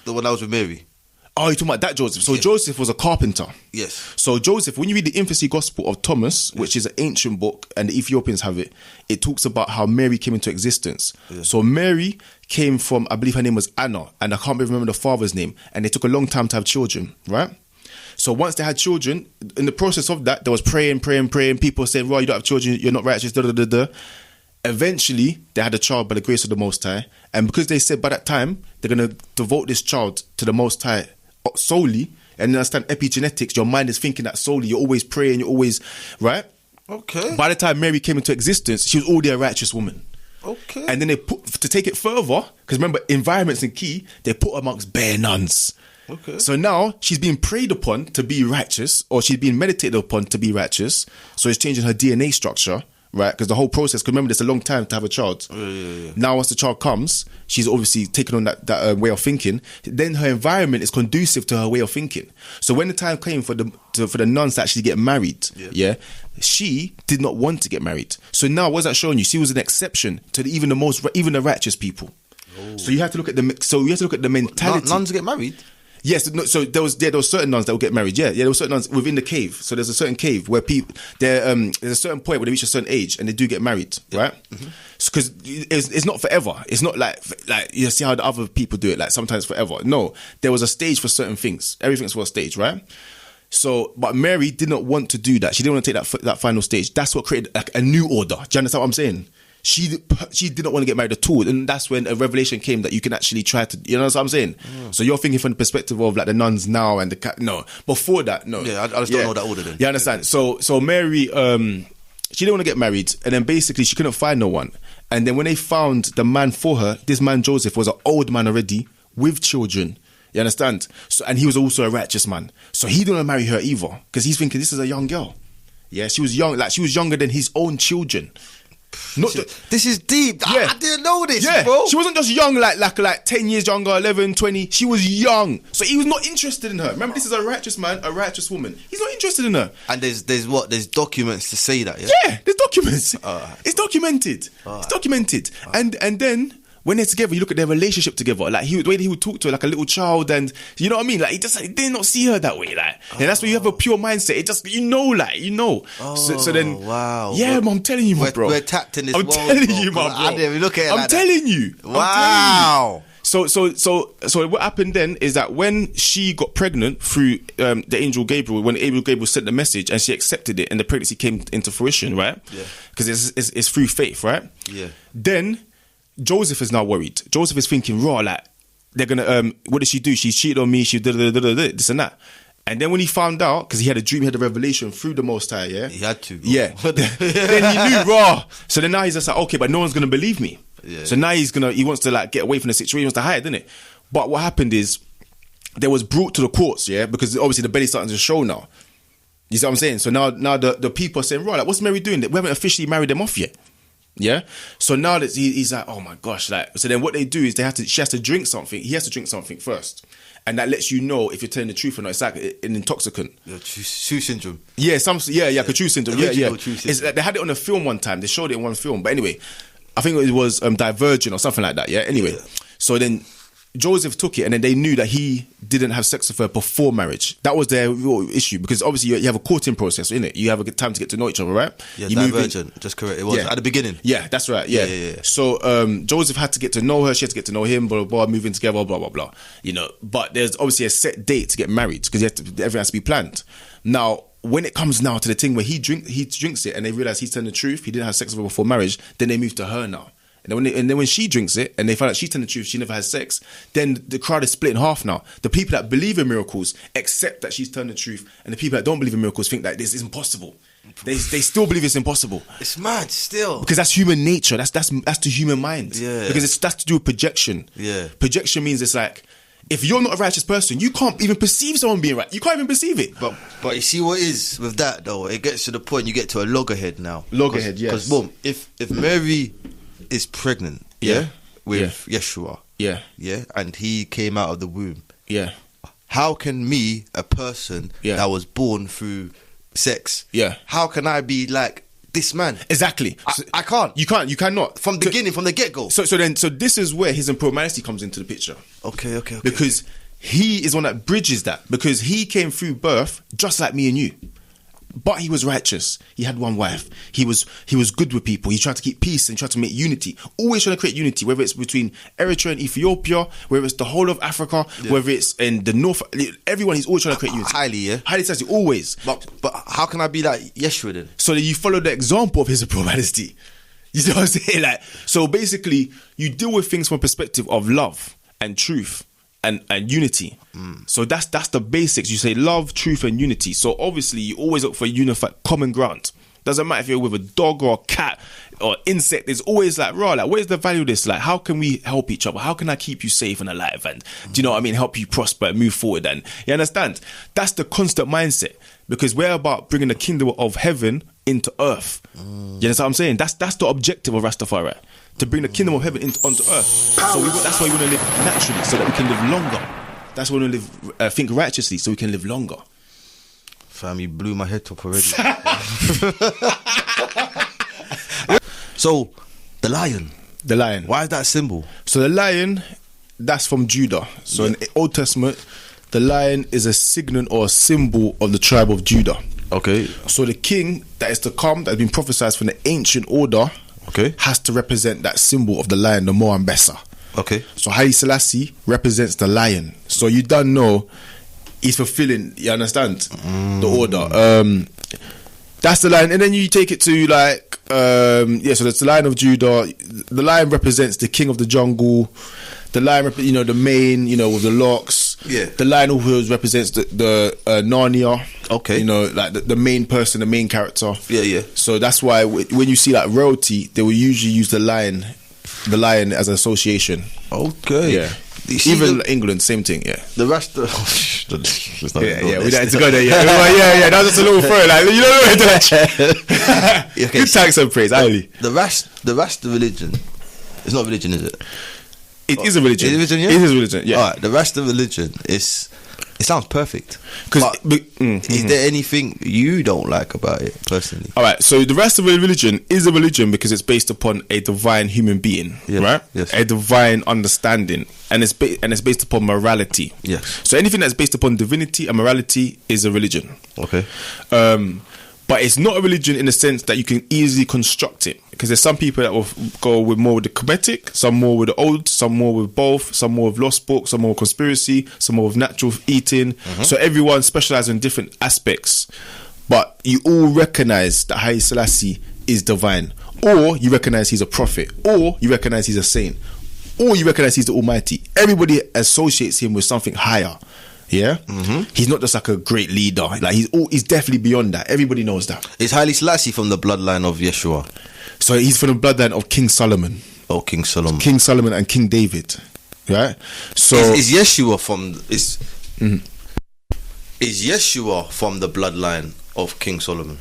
The one that was with Mary. Oh, you're talking about that Joseph. So Joseph was a carpenter. Yes. So Joseph, when you read the Infancy Gospel of Thomas, which is an ancient book, and the Ethiopians have it, it talks about how Mary came into existence. Yes. So Mary came from, I believe her name was Anna, and I can't remember the father's name, and it took a long time to have children, right? So once they had children, in the process of that, there was praying. People said, "Well, you don't have children, you're not righteous." Eventually, they had a child by the grace of the Most High, and because they said by that time they're going to devote this child to the Most High solely, and understand epigenetics, your mind is thinking that solely. You're always praying. You're always right. Okay. By the time Mary came into existence, she was already a righteous woman. Okay. And then they put, to take it further, because remember, environment's in key, they put her amongst bare nuns. Okay. So now she's being prayed upon to be righteous, or she's being meditated upon to be righteous. So it's changing her DNA structure, right? Because the whole process, because remember, there's a long time to have a child. Yeah. Now, once the child comes, she's obviously taken on that way of thinking. Then her environment is conducive to her way of thinking. So when the time came for the nuns to actually get married, she did not want to get married. So now, what's that showing you? She was an exception to even the righteous people. Oh. So you have to look at the mentality. Nuns get married. Yes, no, so there was certain nuns that would get married. Yeah, there were certain nuns within the cave. So there's a certain cave where people there's a certain point where they reach a certain age and they do get married, right? Because it's not forever. It's not like you see how the other people do it. Like sometimes forever. No, there was a stage for certain things. Everything's for a stage, right? So, but Mary did not want to do that. She didn't want to take that final stage. That's what created like a new order. Do you understand what I'm saying? She did not want to get married at all, and that's when a revelation came that you can actually try to, you know what I'm saying? So you're thinking from the perspective of like the nuns now and no, before that, no. Yeah, I just don't know that order then. You understand? So Mary, she didn't want to get married, and then basically she couldn't find no one, and then when they found the man for her, this man Joseph was an old man already with children. You understand? So, and he was also a righteous man, so he didn't want to marry her either because he's thinking this is a young girl. Yeah, she was young, like she was younger than his own children. This is deep. Yeah. I didn't know this, bro. She wasn't just young, like 10 years younger, 11, 20. She was young. So he was not interested in her. Remember, this is a righteous man, a righteous woman. He's not interested in her. And there's documents to say that, yeah? Yeah, there's documents. It's documented. It's documented. And then when they're together, you look at their relationship together. Like the way he would talk to her like a little child, and you know what I mean. Like he did not see her that way. Like, and that's where you have a pure mindset. It just So then, wow. Yeah, I'm telling you, bro. We're tapped in this I'm world. telling you, my bro. I didn't even look at it. I'm telling you. Wow. So what happened then is that when she got pregnant through the angel Gabriel, when Angel Gabriel sent the message and she accepted it, and the pregnancy came into fruition, right? Yeah. Because it's through faith, right? Yeah. Then Joseph is now worried. Joseph is thinking, raw, like, they're gonna, what did she do? She cheated on me, she did this and that. And then when he found out, because he had a dream, he had a revelation through the Most High, yeah? He had to. Bro. Yeah. Then he knew, raw. So then now he's just like, okay, but no one's gonna believe me. Yeah. So now he wants to like get away from the situation, he wants to hide, didn't it? But what happened is, there was brought to the courts, yeah? Because obviously the belly's starting to show now. You see what I'm saying? So now the people are saying, right, like, what's Mary doing? We haven't officially married them off yet. Yeah. So now that he's like, oh my gosh, like, so then what they do is she has to drink something. He has to drink something first, and that lets you know if you're telling the truth or not. It's like an intoxicant. Yeah, True syndrome. Yeah, True syndrome. Yeah. True syndrome. It's like, they had it on a film one time. They showed it in one film. But anyway, I think it was Divergent or something like that. Yeah. Anyway, so then Joseph took it, and then they knew that he didn't have sex with her before marriage. That was their real issue, because obviously you have a courting process, innit? You have a good time to get to know each other, right? Yeah, you Divergent, just correct. It was at the beginning. Yeah, that's right. Yeah. So Joseph had to get to know her, she had to get to know him, blah, blah, blah, moving together, blah, blah, blah. You know, but there's obviously a set date to get married, because everything has to be planned. Now, when it comes now to the thing where he drinks it and they realize he's telling the truth, he didn't have sex with her before marriage, then they move to her now. And then when she drinks it and they find out she's telling the truth, she never has sex, then the crowd is split in half now. The people that believe in miracles accept that she's telling the truth, and the people that don't believe in miracles think that this is impossible. They still believe it's impossible. It's mad still. Because that's human nature. That's the human mind. Yeah. Because that's to do with projection. Yeah. Projection means it's like, if you're not a righteous person, you can't even perceive someone being right. You can't even perceive it. But you see what is with that though? It gets to the point you get to a loggerhead now. Loggerhead, yes. Because boom, if Mary is pregnant, with Yeshua, and he came out of the womb, how can me, a person that was born through sex, how can I be like this man? Exactly. I can't. You cannot. From the beginning, from the get-go. So this is where his impropriety comes into the picture. Okay. Because he is one that bridges that, because he came through birth just like me and you. But he was righteous. He had one wife. He was good with people. He tried to keep peace and tried to make unity. Always trying to create unity, whether it's between Eritrea and Ethiopia, whether it's the whole of Africa, whether it's in the north. Everyone, he's always trying to create unity. Highly Selassie, always. But how can I be like Yeshua then? So that you follow the example of His Imperial Majesty. You know what I'm saying? Like, so basically, you deal with things from a perspective of love and truth and unity. So that's the basics. You say love, truth, and unity. So obviously, you always look for a unified common ground. Doesn't matter if you're with a dog or a cat or insect. There's always like, where's the value of this? Like, how can we help each other? How can I keep you safe and alive? And do you know what I mean? Help you prosper and move forward. And you understand? That's the constant mindset, because we're about bringing the kingdom of heaven into earth. You understand what I'm saying? That's the objective of Rastafari, to bring the kingdom of heaven onto earth. So that's why we want to live naturally, so that we can live longer. That's why we want to live, think righteously, so we can live longer. Fam, you blew my head top already. So, the lion. The lion. Why is that symbol? So the lion, that's from Judah. So in the Old Testament, the lion is a signet or a symbol of the tribe of Judah. Okay. So the king that is to come, that has been prophesied from the ancient order, has to represent that symbol of the lion, the Moambesa. Okay. So Haile Selassie represents the lion. So you don't know, he's fulfilling, you understand, the order. That's the lion. And then you take it to like, so that's the lion of Judah. The lion represents the king of the jungle. The lion, the mane, with the locks. Yeah. The lion also represents the Narnia. Okay. Like the main person, the main character. Yeah. So that's why when you see like royalty, they will usually use the lion as an association. Okay. Yeah. Even England, same thing. Yeah. The rest. We don't have to go there yet. That was just a little throw. Like, you know, okay, good thanks and praise. Highly. The rest of religion. It's not religion, is it? It is a religion. It is a religion, yeah? It is a religion, yeah. Alright, the rest of religion is. It sounds perfect. Is there anything you don't like about it personally? Alright, so the rest of the religion is a religion because it's based upon a divine human being, right? Yes. A divine understanding, and it's based upon morality. Yes. So anything that's based upon divinity and morality is a religion. Okay. But it's not a religion in the sense that you can easily construct it, because there's some people that will go with more with the Kemetic, some more with the old, some more with both, some more with lost books, some more with conspiracy, some more with natural eating. So everyone specializes in different aspects, but you all recognize that Haile Selassie is divine, or you recognize he's a prophet, or you recognize he's a saint, or you recognize he's the Almighty. Everybody associates him with something higher. Yeah, he's not just like a great leader. Like he's definitely beyond that. Everybody knows that. Is Haile Selassie from the bloodline of Yeshua? So he's from the bloodline of King Solomon. Oh, King Solomon. King Solomon and King David. Right. So is Yeshua from is Yeshua from the bloodline of King Solomon?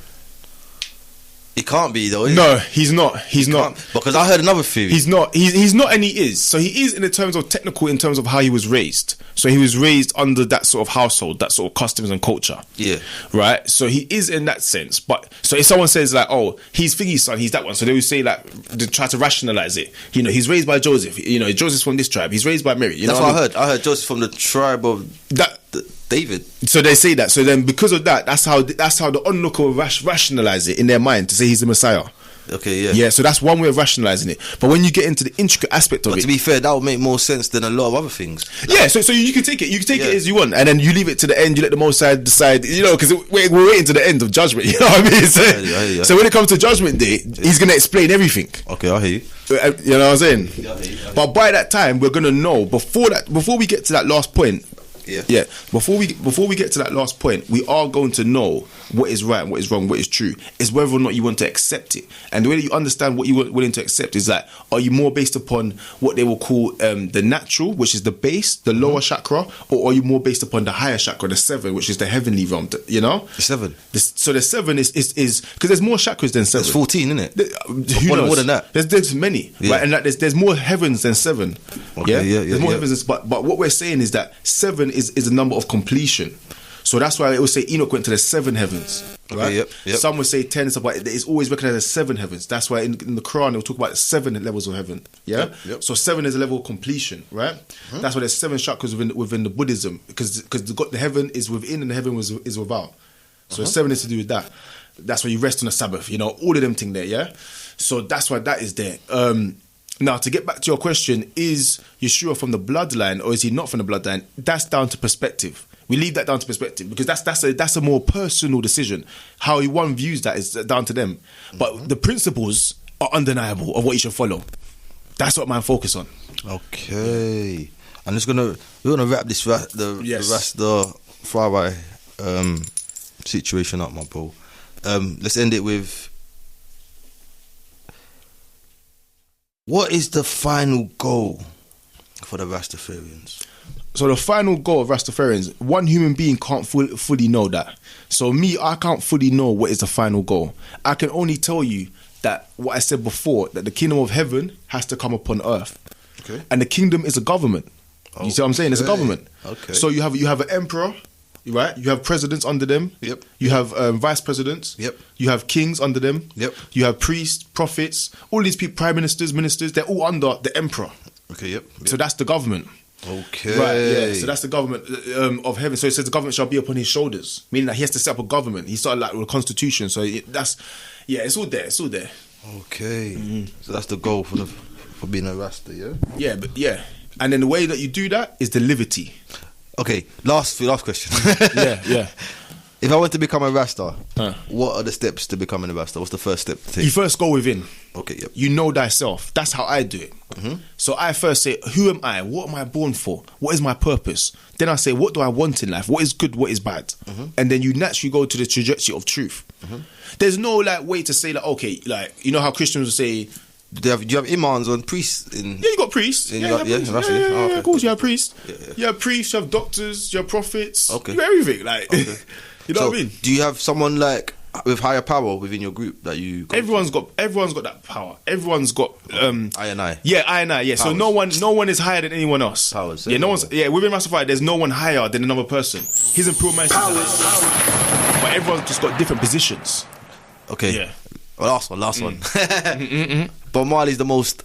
He can't be though. No, he's not. He's not. Because I heard another theory. He's not. He's not, and he is. So he is in the terms of technical, in terms of how he was raised. So he was raised under that sort of household, that sort of customs and culture. Yeah. Right. So he is in that sense. But so if someone says like, oh, he's Figgy's son, he's that one. So they will say like, they try to rationalize it. He's raised by Joseph. Joseph's from this tribe. He's raised by Mary. That's what I heard. I heard Joseph from the tribe of David. So they say that. So then, because of that, that's how the onlooker will rationalize it in their mind to say he's the Messiah. Okay, yeah. Yeah, so that's one way of rationalizing it. But when you get into the intricate aspect of it, to be fair, that would make more sense than a lot of other things. Yeah, so you can take it. You can take it as you want, and then you leave it to the end. You let the Most High decide. Because we're waiting to the end of judgment. You know what I mean? So when it comes to Judgment Day, he's going to explain everything. Okay, I hear you. You know what I'm saying? Yeah, I hear you. But by that time, we're going to know before we get to that last point. Yeah. Before we get to that last point, we are going to know what is right and what is wrong, what is true. It's whether or not you want to accept it. And the way that you understand what you're willing to accept is that, are you more based upon what they will call the natural, which is the base, the lower chakra, or are you more based upon the higher chakra, the 7, which is the heavenly realm? The 7. So the 7 is because there's more chakras than 7. There's 14, isn't it? Who knows? More than that. There's many, right? And like there's more heavens than 7. Okay, there's more heavens, but what we're saying is that 7 is a number of completion. So that's why they will say Enoch went to the 7 heavens. Right? Okay, yep. Some would say 10, but it's always recognized as 7 heavens. That's why in the Quran they'll talk about 7 levels of heaven. Yeah. Yep. So 7 is a level of completion, right? That's why there's 7 chakras within the Buddhism, because the heaven is within and the heaven is without. So 7 is to do with that. That's why you rest on the Sabbath. You know, all of them thing there, yeah? So that's why that is there. Now, to get back to your question, is Yeshua from the bloodline or is he not from the bloodline? That's down to perspective. We leave that down to perspective because that's a more personal decision. How one views that is down to them. But the principles are undeniable of what you should follow. That's what man focus on. Okay. I'm just we're gonna wrap this Rastafari situation up, my bro. Let's end it with, what is the final goal for the Rastafarians? So the final goal of Rastafarians, one human being can't fully know that. So me, I can't fully know what is the final goal. I can only tell you that what I said before, that the kingdom of heaven has to come upon earth. Okay. And the kingdom is a government. You see what I'm saying? It's a government. Okay. So you have an emperor, right? You have presidents under them. Yep. You have vice presidents. Yep. You have kings under them. Yep. You have priests, prophets, all these people, prime ministers, ministers, they're all under the emperor. Okay, yep. So that's the government. Okay. Right, yeah. So that's the government of heaven. So it says the government shall be upon his shoulders, meaning that he has to set up a government. He started like with a constitution. So it's all there. It's all there. Okay. So that's the goal for being a Rasta, yeah? Yeah, but yeah. And then the way that you do that is the liberty. Okay, last question. Yeah. If I want to become a Rasta, what are the steps to becoming a Rasta? What's the first step to take? You first go within. Okay, yep. You know thyself. That's how I do it. So I first say, who am I? What am I born for? What is my purpose? Then I say, what do I want in life? What is good? What is bad? And then you naturally go to the trajectory of truth. There's no like way to say like, okay, like, you know how Christians will say, do you have imams and priests in? Yeah, you got priests. Yeah, of course you have priests. You have priests, you have doctors, you have prophets. Okay. You have everything. Like, you know what I mean? Do you have someone like with higher power within your group that you? Everyone's got that power. Everyone's got I and I. Yeah, I and I. Yeah. So no one is higher than anyone else. Powers. Yeah, no one's. Yeah, within Rastafari, there's no one higher than another person. He's in pure mansion. But everyone's just got different positions. Okay. Yeah. Well, last one. Bob Marley's the most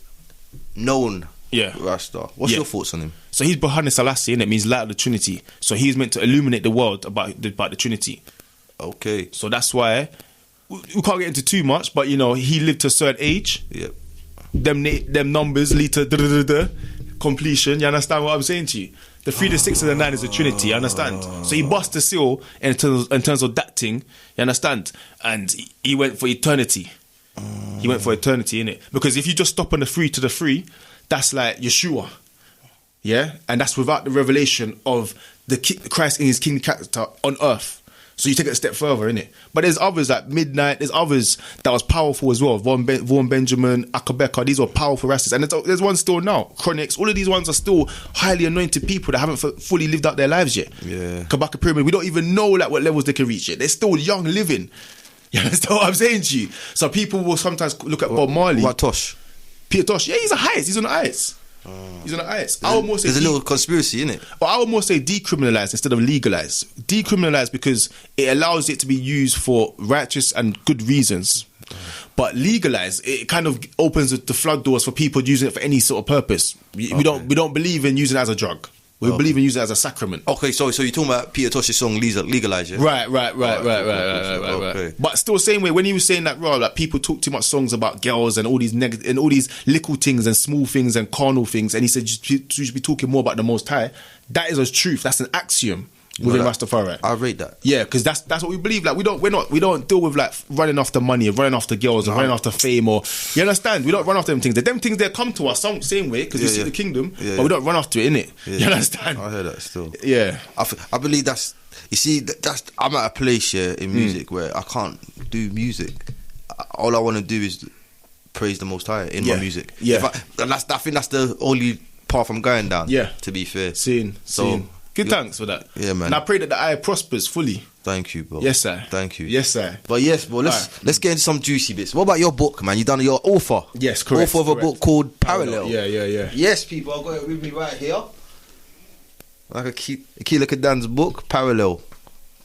known Rasta. What's your thoughts on him? So he's Bahani Selassie, and it means light of the Trinity. So he's meant to illuminate the world about the Trinity. Okay. So that's why we can't get into too much, but you know, he lived to a certain age. Yep. Them numbers lead to completion. You understand what I'm saying to you? The 3, the 6, and the 9 is the Trinity. You understand? So he bust the seal in terms of that thing. You understand? And he went for eternity. He went for eternity, innit? Because if you just stop on the 3 to the 3, that's like Yeshua. Yeah? And that's without the revelation of the Christ in his kingdom character on earth. So you take it a step further, innit? But there's others like Midnight, there's others that was powerful as well. Vaughan Benjamin, Akabeka, these were powerful Rastas. And there's one still now, Chronics. All of these ones are still highly anointed people that haven't fully lived out their lives yet. Yeah. Kabaka Pyramid, we don't even know like what levels they can reach yet. They're still young living. You understand what I'm saying to you? So people will sometimes look at Bob Marley. What Tosh? Peter Tosh, yeah, he's a heights. He's on the heights. He's on the heights. There's a little conspiracy in it. But I would more say decriminalise instead of legalise. Decriminalise because it allows it to be used for righteous and good reasons. But legalise, it kind of opens the flood doors for people using it for any sort of purpose. We don't believe in using it as a drug. We believe in using it as a sacrament. Okay, so you're talking about Peter Tosh's song Legalize, yeah? Right. Okay. But still, same way when he was saying that, raw, like people talk too much songs about girls and all these and all these little things and small things and carnal things, and he said you should be talking more about the Most High. That is a truth. That's an axiom within Rastafari. I rate that. Yeah, because that's what we believe. Like we don't deal with like running after money, or running after girls, or running after fame, or you understand? We don't run after them things. Them things they come to us same way because we see the kingdom, but we don't run after it, innit? You understand? I hear that still. Yeah, I believe that's. You see, I'm at a place here in music where I can't do music. All I want to do is praise the Most High in my music. Yeah, I think that's the only path I'm going down. Yeah, to be fair. Seen. Good thanks for that. Yeah, man. And I pray that the eye prospers fully. Thank you, bro. Yes, sir. Thank you. Yes, sir. But yes, bro, let's get into some juicy bits. What about your book, man? Your author. Yes, correct. Author of a book called Parallel. Yeah. Yes, people, I've got it with me right here. Like Aklila Kedan's book, Parallel.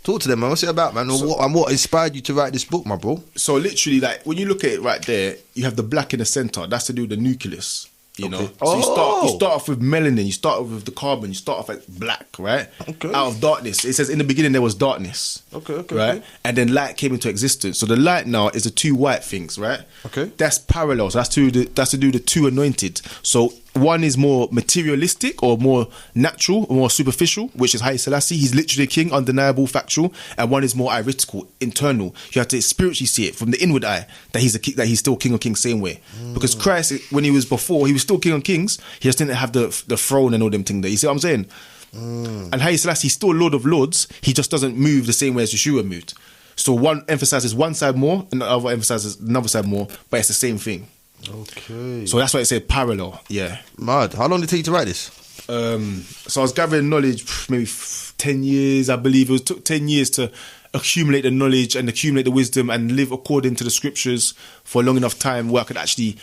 Talk to them, man. What's it about, man? What inspired you to write this book, my bro? So literally, like when you look at it right there, you have the black in the center. That's to do with the nucleus. You know, Okay. so you start off with melanin, you start off with the carbon, you start off at black, right? Okay. Out of darkness. It says in the beginning there was darkness. Okay, right? okay. And then light came into existence. So the light now is the two white things, right? Okay. That's parallel. So that's to do the two anointed. So one is more materialistic or more natural or more superficial, which is Haile Selassie. He's literally a king, undeniable, factual. And one is more iritical, internal. You have to spiritually see it from the inward eye that he's a king, that he's still King of Kings same way. Because Christ, when he was before, he was still King of Kings. He just didn't have the throne and all them things there. You see what I'm saying? And Haile Selassie, he's still Lord of Lords. He just doesn't move the same way as Yeshua moved. So one emphasizes one side more, and the other emphasizes another side more, but it's the same thing. Okay. So that's why it said parallel. Yeah. Mad. How long did it take you to write this? So I was gathering knowledge maybe 10 years, I believe. It took 10 years to accumulate the knowledge and accumulate the wisdom and live according to the scriptures for a long enough time where I could actually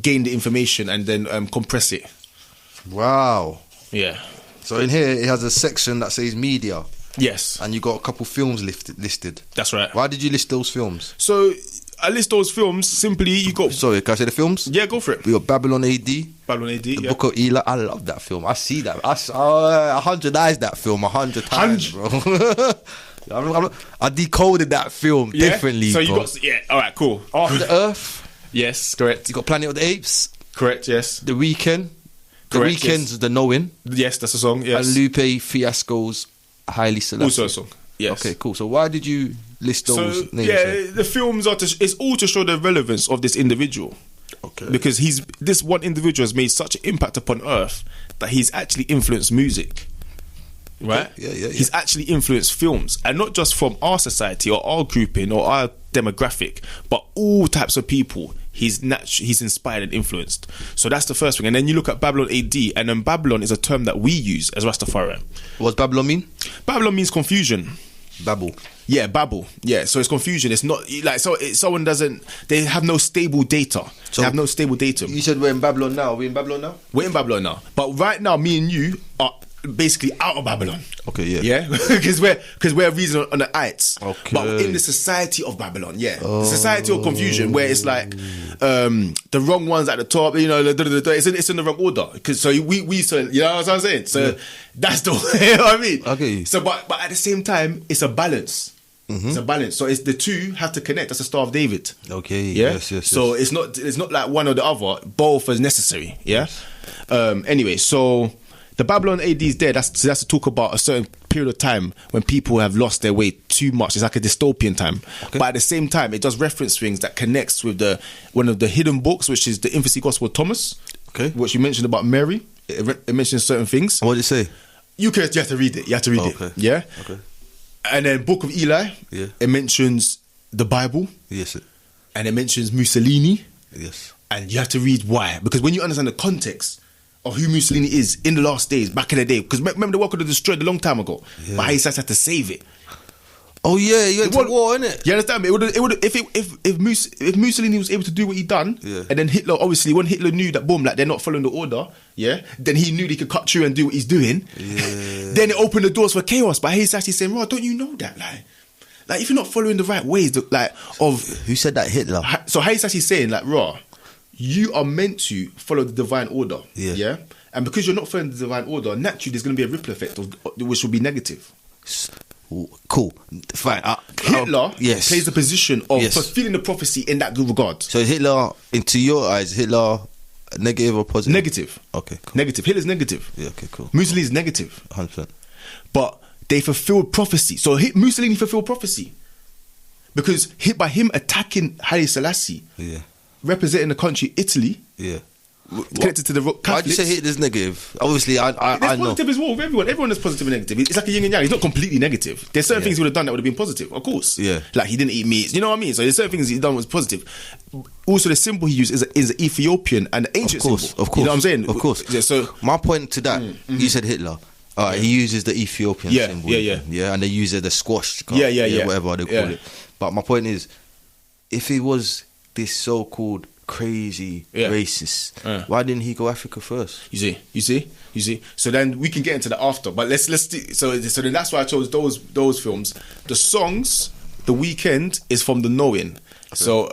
gain the information and then compress it. Wow. Yeah. So in here, it has a section that says media. Yes. And you got a couple films listed. That's right. Why did you list those films? So I list those films simply. You got. Sorry, can I say the films? Yeah, go for it. We got Babylon AD. Babylon AD. The Yeah. Book of Eli. I love that film. I see that. 100 eyes that film 100 times, bro. I decoded that film differently. So you bro. got. Yeah. All right. Cool. After Earth. Yes. Correct. You got Planet of the Apes. Correct. Yes. The Weeknd. The Correct, Weeknd's The Knowing. Yes, that's a song. Yes. And Lupe Fiasco's Haile Selassie. Also a song. Yes. Okay, cool. So why did you list those names? Yeah, the films are it's all to show the relevance of this individual. Okay. Because this one individual has made such an impact upon earth that he's actually influenced music. Right? Yeah. He's actually influenced films, and not just from our society or our grouping or our demographic, but all types of people. He's inspired and influenced. So that's the first thing. And then you look at Babylon AD, and then Babylon is a term that we use as Rastafari. What does Babylon mean? Babylon means confusion. Babel. Yeah, babble. Yeah, so it's confusion. It's not like someone doesn't. They have no stable data. They have no stable data. You said we're in Babylon now. Are we in Babylon now? We're in Babylon now, but right now, me and you are basically out of Babylon. Okay, yeah. Yeah, because we're a reason on the heights. Okay. But in the society of Babylon, yeah, the society of confusion, where it's like the wrong ones at the top. You know, it's in the wrong order. Because so we so you know what I'm saying. So that's the you know what I mean. Okay. So but at the same time, it's a balance. It's a balance. So it's the two have to connect. That's the Star of David. Okay. Yeah. Yes. So it's not like one or the other. Both is necessary. Yeah. Anyway, so the Babylon AD is there. That's to talk about a certain period of time when people have lost their way too much. It's like a dystopian time. Okay. But at the same time, it does reference things that connects with one of the hidden books, which is the Infancy Gospel of Thomas. Okay. Which you mentioned about Mary. It mentions certain things. What did it say? You have to read it. You have to read it. Yeah. Okay. And then Book of Eli. Yeah. It mentions the Bible. Yes. And it mentions Mussolini. Yes. And you have to read why. Because when you understand the context of who Mussolini is in the last days, back in the day, because remember the world could have destroyed a long time ago, but Haile Selassie had to save it. Oh yeah, you went to war, innit? You understand me? It would if Mussolini was able to do what he done, and then Hitler, obviously, when Hitler knew that boom, like they're not following the order, then he knew he could cut through and do what he's doing. Then it opened the doors for chaos. But Haile Selassie saying, "Right, don't you know that? Like if you're not following the right ways, who said that? Hitler." So Haile Selassie saying, like, raw, you are meant to follow the divine order. Yeah. And because you're not following the divine order, naturally there's going to be a ripple effect which will be negative. Cool. Fine. Hitler yes. plays the position of fulfilling the prophecy in that regard. So Hitler, into your eyes, Hitler negative or positive? Negative. Okay, cool. Negative. Hitler's negative. Yeah, okay, cool. Mussolini is negative. 100%. But they fulfilled prophecy. So Mussolini fulfilled prophecy. Because by him attacking Haile Selassie, representing the country Italy, connected to the Catholics. Why'd you say Hitler's negative? Obviously, I know. Positive as well with everyone. Everyone is positive and negative. It's like a yin and yang. He's not completely negative. There's certain things he would have done that would have been positive, of course. Yeah. Like he didn't eat meat. You know what I mean? So there's certain things he done was positive. Also, the symbol he used is an Ethiopian and an ancient symbol. Of course. You know what I'm saying? Of course. Yeah, so my point to that, you said Hitler. He uses the Ethiopian symbol. Yeah, and they use the squash. Whatever they call it. But my point is, if he was this so-called crazy racist, why didn't he go Africa first? You see. So then we can get into the after, but let's so then that's why I chose those films. The songs, The Weeknd is from The Knowing. Okay. So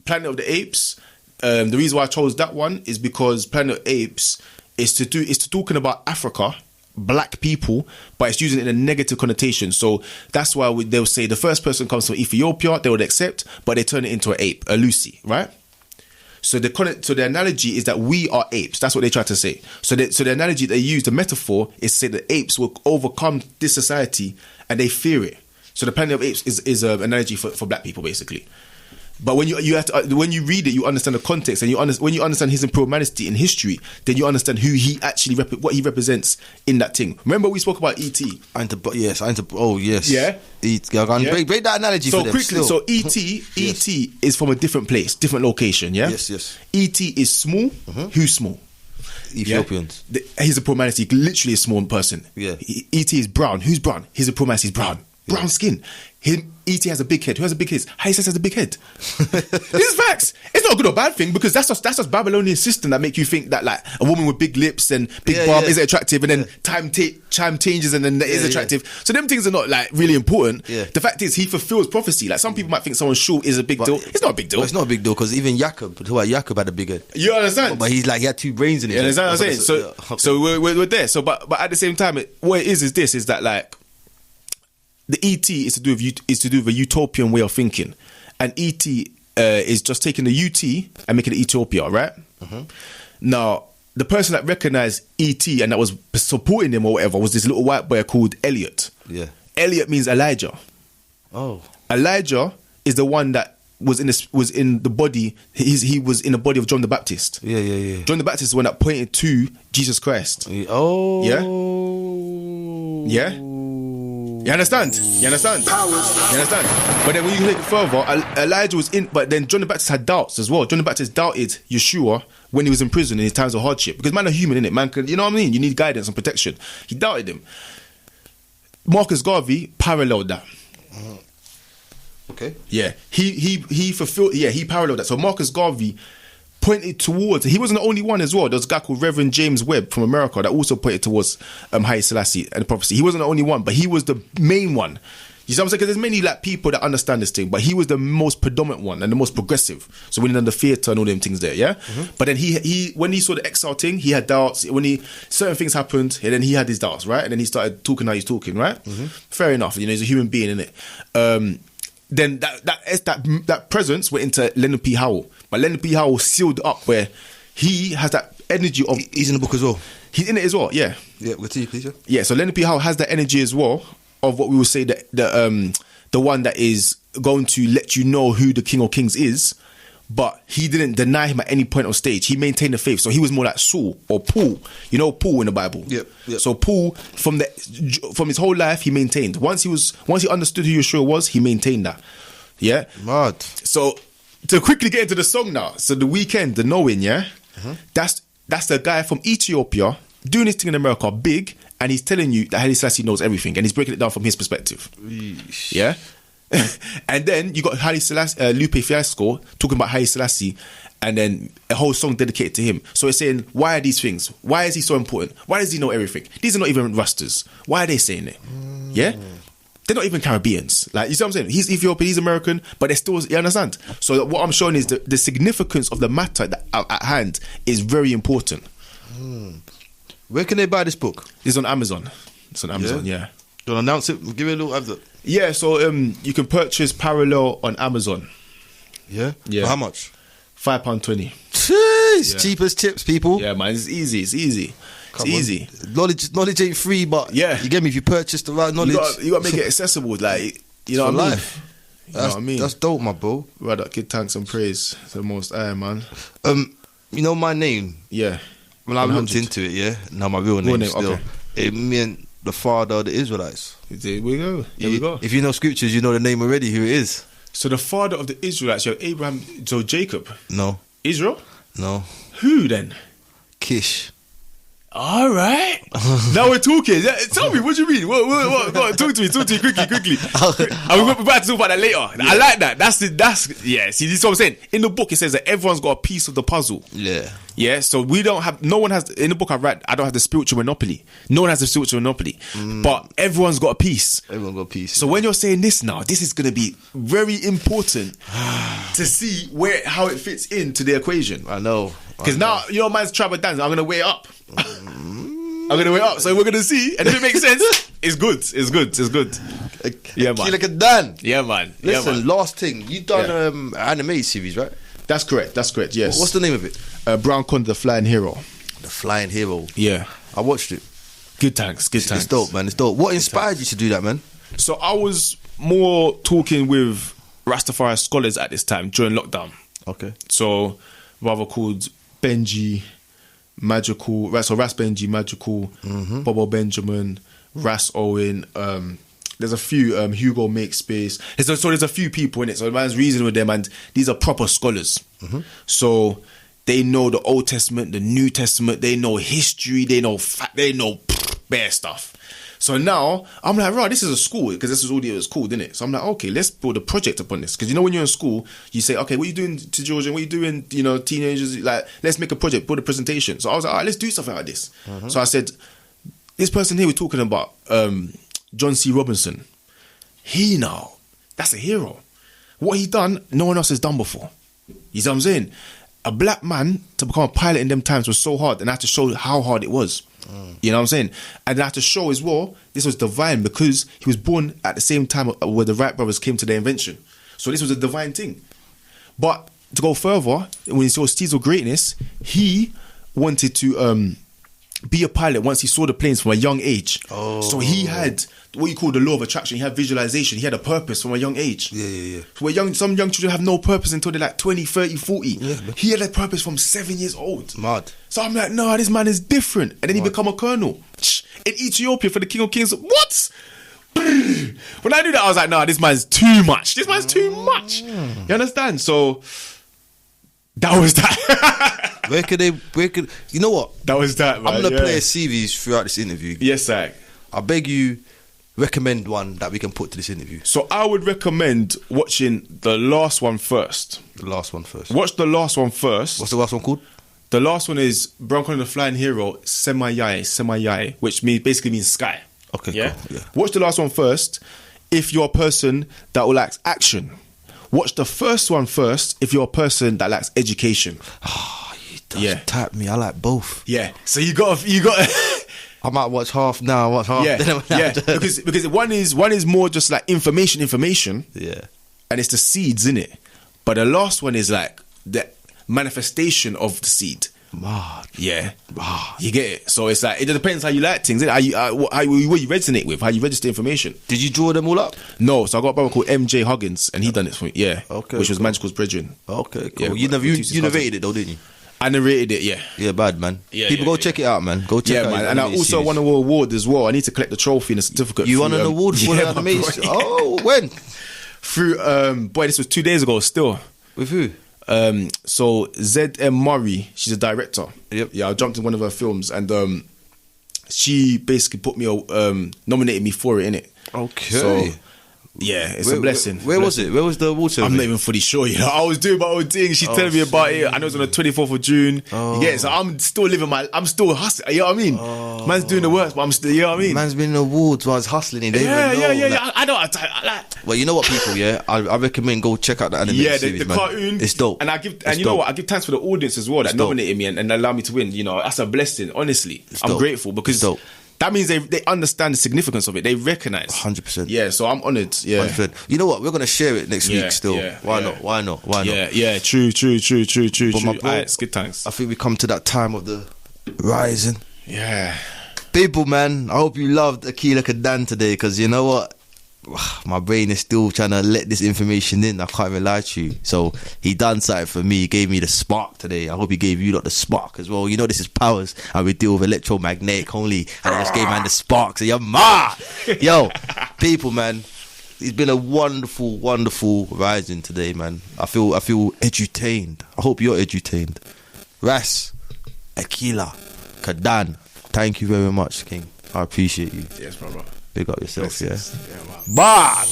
Planet of the Apes, the reason why I chose that one is because Planet of the Apes is talking about Africa, black people, but it's using it in a negative connotation. So that's why they'll say the first person comes from Ethiopia, they would accept, but they turn it into an ape, a Lucy, right? So the analogy is that we are apes. That's what they try to say. So the analogy they use, the metaphor, is to say that apes will overcome this society and they fear it. So the Planet of Apes is an analogy for black people, basically. But when you have to, when you read it, you understand the context, and when you understand his imperial majesty in history, then you understand who he actually what he represents in that thing. Remember we spoke about E.T. Yes. Yeah. Break that analogy. So for them quickly, still. so E.T. is from a different place, different location. Yeah. Yes. E.T. is small. Who's small? Ethiopians. Yeah? He's a imperial majesty, literally a small person. Yeah. E.T. is brown. Who's brown? He's a imperial majesty. He's brown. Brown skin. E.T. has a big head. Who has a big head? Haile Selassie has a big head. This is facts. It's not a good or bad thing, because that's just Babylonian system that make you think that like a woman with big lips and big bum is attractive, and then time changes and then that is attractive. So them things are not like really important. Yeah. The fact is he fulfills prophecy. Like some people might think someone short is a big deal. It's not a big deal. Well, it's not a big deal, because even Jacob had a big head. You understand? But he's like, he had two brains in his head. You understand what I'm saying? So we're there. So but at the same time, what it is that like, the ET is to do with a utopian way of thinking, and ET is just taking the UT and making it Ethiopia, right? Now, the person that recognized ET and that was supporting him or whatever was this little white boy called Elliot. Yeah. Elliot means Elijah. Oh. Elijah is the one that was in the body. He was in the body of John the Baptist. Yeah. John the Baptist is the one that pointed to Jesus Christ. Oh. Yeah. You understand? But then when you take it further, Elijah was in, but then John the Baptist had doubts as well. John the Baptist doubted Yeshua when he was in prison in his times of hardship, because man are human, innit? Man can, you know what I mean? You need guidance and protection. He doubted him. Marcus Garvey paralleled that. Okay. Yeah, he fulfilled. Yeah, he paralleled that. So Marcus Garvey pointed towards. He wasn't the only one as well. There was a guy called Reverend James Webb from America that also pointed towards Haile Selassie and the prophecy. He wasn't the only one, but he was the main one. You see what I'm saying? Because there's many like people that understand this thing, but he was the most predominant one and the most progressive. So when he done the theatre and all them things there, yeah. But then he when he saw the exile thing, he had doubts. When certain things happened, and then he had his doubts, right? And then he started talking how he's talking, right? Fair enough. You know, he's a human being, innit? Then that presence went into Leonard P. Howell, but Leonard P. Howell sealed up where he has that energy of. He's in the book as well. He's in it as well, yeah. Yeah, continue, please. Yeah, so Leonard P. Howell has that energy as well of what we will say that the one that is going to let you know who the King of Kings is, but he didn't deny him at any point on stage. He maintained the faith, so he was more like Saul or Paul. You know Paul in the Bible. Yep. So Paul, from his whole life, he maintained. Once he understood who Yeshua was, he maintained that. Yeah. Mad. So to quickly get into the song now. So The Weeknd, the Knowing, yeah. That's the guy from Ethiopia doing his thing in America, big, and he's telling you that Haile Selassie knows everything, and he's breaking it down from his perspective. Yeesh. Yeah. And then you got Haile Selassie, Lupe Fiasco talking about Haile Selassie, and then a whole song dedicated to him. So it's saying, why are these things? Why is he so important? Why does he know everything? These are not even Rastas. Why are they saying it? Yeah? They're not even Caribbeans. Like, you see what I'm saying? He's Ethiopian, he's American, but they're still, you understand? So what I'm showing is the significance of the matter at hand is very important. Where can they buy this book? It's on Amazon. It's on Amazon, yeah. Do you want to announce it? Give it a little advert. Yeah, so you can purchase Parallel on Amazon. Yeah? Yeah. For how much? £5.20. Jeez, Yeah. cheap as chips, people. Yeah, man, it's easy. It's easy. Come on. Easy. Knowledge ain't free, but Yeah. you get me, if you purchase the right knowledge. You got to make it accessible, like, you know for what I mean? life. You know what I mean? That's dope, my bro. Rather give thanks and praise to the Most High, man. You know my name? Yeah. When I looked 100. into it, yeah. Now my real name still. okay. It meant the father of the Israelites. There we go. There we go. If you know scriptures, you know the name already, who it is. So the father of the Israelites, you have Abraham, so Jacob. No. Israel? No. Who then? Kish. All right. Now we're talking. Yeah, tell me, what do you mean? What? Go on, talk to me quickly. And we're about to talk about that later. Yeah. I like that. That's yeah. See, this is what I'm saying. In the book, it says that everyone's got a piece of the puzzle. Yeah. Yeah, so we don't have, no one has, in the book I read, I don't have the spiritual monopoly. No one has the spiritual monopoly. But everyone's got a piece. Everyone got a piece. So when you're saying this now, this is going to be very important to see how it fits into the equation. I know. Because now, you know, man's tribal dance, I'm going to weigh it up. I'm going to weigh it up. So we're going to see. And if it makes sense, it's good. It's good. It's good. Yeah, man. Aklila Kedan. Yeah, man. Listen, yeah, man. last thing. You done anime series, right? That's correct. That's correct, yes. What's the name of it? Brown Conda, the Flying Hero. The Flying Hero. Yeah. I watched it. Good thanks. Good thanks. It's dope, man. It's dope. What inspired you to do that, man? So I was more talking with Rastafari scholars at this time during lockdown. Okay. So rather called Benji, Magical, so Ras Benji, Magical, Bobo Benjamin, Ras Owen, there's a few, Hugo Makespace. So there's a few people in it. So the man's reasoning with them, and these are proper scholars. So they know the Old Testament, the New Testament, they know history, they know bare stuff. So now I'm like, right, this is a school, because this is all it was called, isn't it? So I'm like, okay, let's build a project upon this. Because you know, when you're in school, you say, okay, what are you doing to Georgia? What are you doing, you know, teenagers? Like, let's make a project, build a presentation. So I was like, all right, let's do something like this. So I said, this person here we're talking about, John C. Robinson. That's a hero. What he done, no one else has done before. You see what I'm saying? A black man to become a pilot in them times was so hard, and I had to show how hard it was. You know what I'm saying? And I had to show as well, this was divine, because he was born at the same time where the Wright brothers came to their invention. So this was a divine thing. But to go further, when he saw Steezel greatness, he wanted to be a pilot once he saw the planes from a young age. So he had what you call the law of attraction. He had visualization. He had a purpose from a young age. Yeah. Where some young children have no purpose until they're like 20, 30, 40. He had a purpose from 7 years old. Mad. So I'm like, no, this man is different. And then he become a colonel in Ethiopia for the King of Kings. What? When I knew that, I was like, no, this man's too much. This man's too much. You understand? So that was that. Where could you know what? That was that, man. I'm gonna play a series throughout this interview. Yes, sir. I beg you, recommend one that we can put to this interview. So I would recommend watching the last one first. The last one first. Watch the last one first. What's the last one called? The last one is Brown Conda, the Flying Hero, Semayai, which basically means sky. Okay, yeah? cool. Yeah. Watch the last one first if you're a person that will like action. Watch the first one first if you're a person that lacks education. You tap me. I like both. Yeah. So you got. I might watch half now. Watch half. Yeah. Because one is more just like information. Yeah. And it's the seeds in it. But the last one is like the manifestation of the seed. Mad. Yeah. You get it. So it's like, it depends how you like things. What you resonate with, how you register information. Did you draw them all up? No. So I got a brother called MJ Huggins, and he done it for me. Yeah. Okay. Which was Magical's brethren. Okay. Cool. Yeah, you narrated it though, didn't you? I narrated it. Yeah. Yeah, bad man. Yeah, People go check it out, man. Go check it out. Man. And I also won an award as well. I need to collect the trophy and the certificate. You won an award for the animation? Oh, when? Through this was 2 days ago. Still. With who? So ZM Murray, she's a director. Yep. Yeah, I jumped in one of her films, and she basically nominated me for it, innit? Okay. So yeah, it's a blessing. Where was it? Where was the award ceremony? I'm not even fully sure. You know, I was doing my own thing. She's telling me about it. I know it's on the 24th of June. You get it? So I'm still I'm still hustling. You know what I mean? Man's doing the work, but I'm still. You know what I mean? Man's been in awards while he's hustling. Yeah. I know. Well, you know what, people? Yeah, I recommend go check out the animated series, the man. cartoon. It's dope. And you know what? I give thanks for the audience as well that nominated me and allowed me to win. You know, that's a blessing. Honestly, I'm grateful because that means they understand the significance of it. They recognize 100%. Yeah, so I'm honoured. Yeah, 100%. You know what? We're gonna share it next week. Still, why not? Yeah. True. But my bro, it's good thanks. I think we come to that time of the rising. Yeah, people, man. I hope you loved Aklila Kedan today, because you know what? My brain is still trying to let this information in. I can't even lie to you. So he done something for me. He gave me the spark today. I hope he gave you lot the spark as well. You know this is Powers, and we deal with electromagnetic only. And I just gave man the spark. So you're mad. Yo, people, man. It's been a wonderful, wonderful rising today, man. I feel edutained. I hope you're edutained. Ras, Aklila Kedan. Thank you very much, King. I appreciate you. Yes, brother. Big up yourself, yeah. Bad.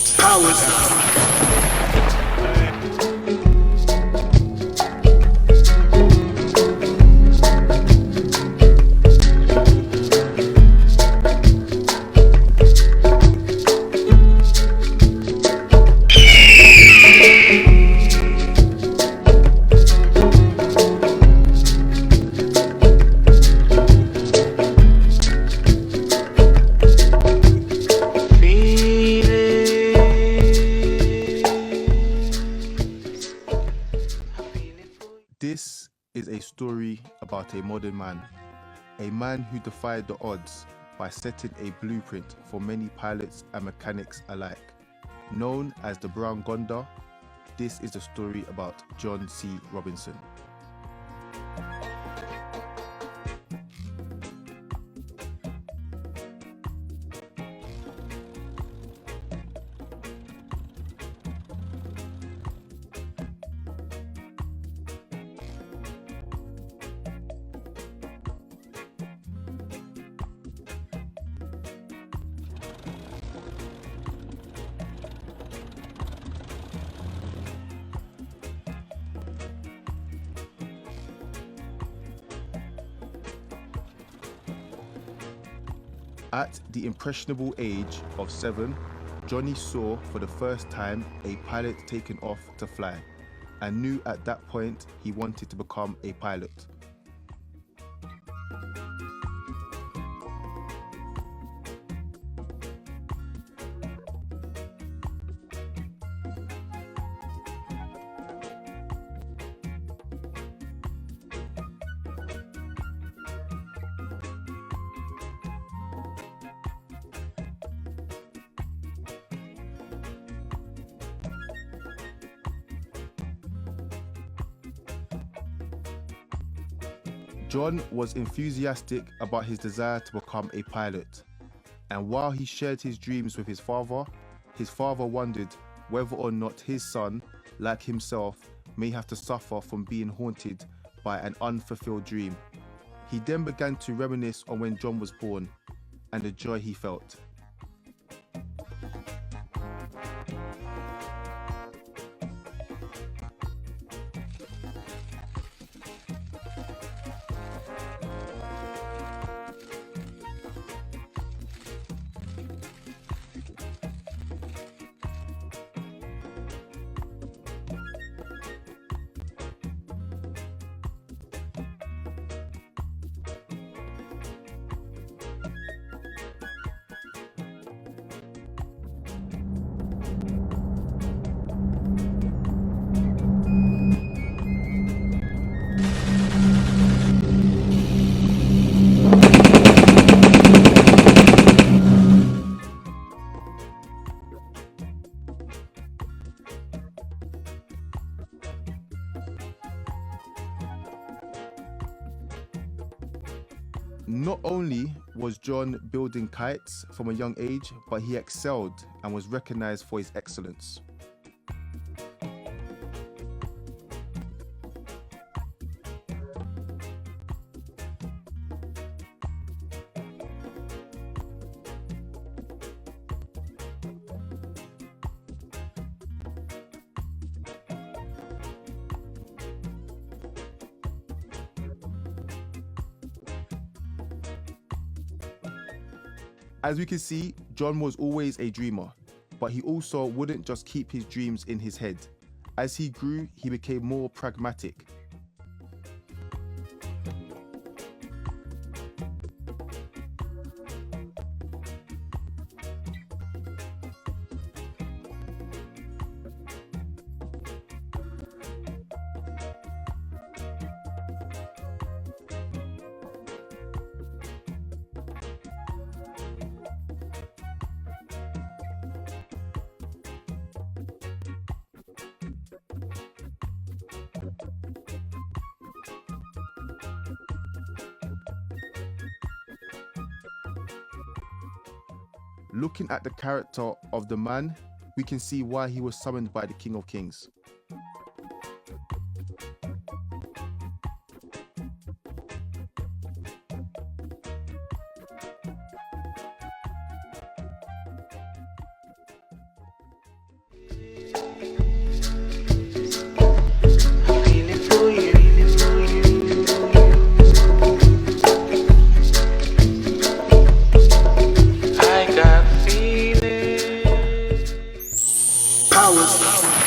about a modern man. A man who defied the odds by setting a blueprint for many pilots and mechanics alike. Known as the Brown Gonda, this is the story about John C. Robinson. At the impressionable age of 7, Johnny saw for the first time a pilot taking off to fly, and knew at that point he wanted to become a pilot. John was enthusiastic about his desire to become a pilot, and while he shared his dreams with his father wondered whether or not his son, like himself, may have to suffer from being haunted by an unfulfilled dream. He then began to reminisce on when John was born and the joy he felt. Not only was John building kites from a young age, but he excelled and was recognized for his excellence. As we can see, John was always a dreamer, but he also wouldn't just keep his dreams in his head. As he grew, he became more pragmatic. Looking at the character of the man, we can see why he was summoned by the King of Kings. Powers.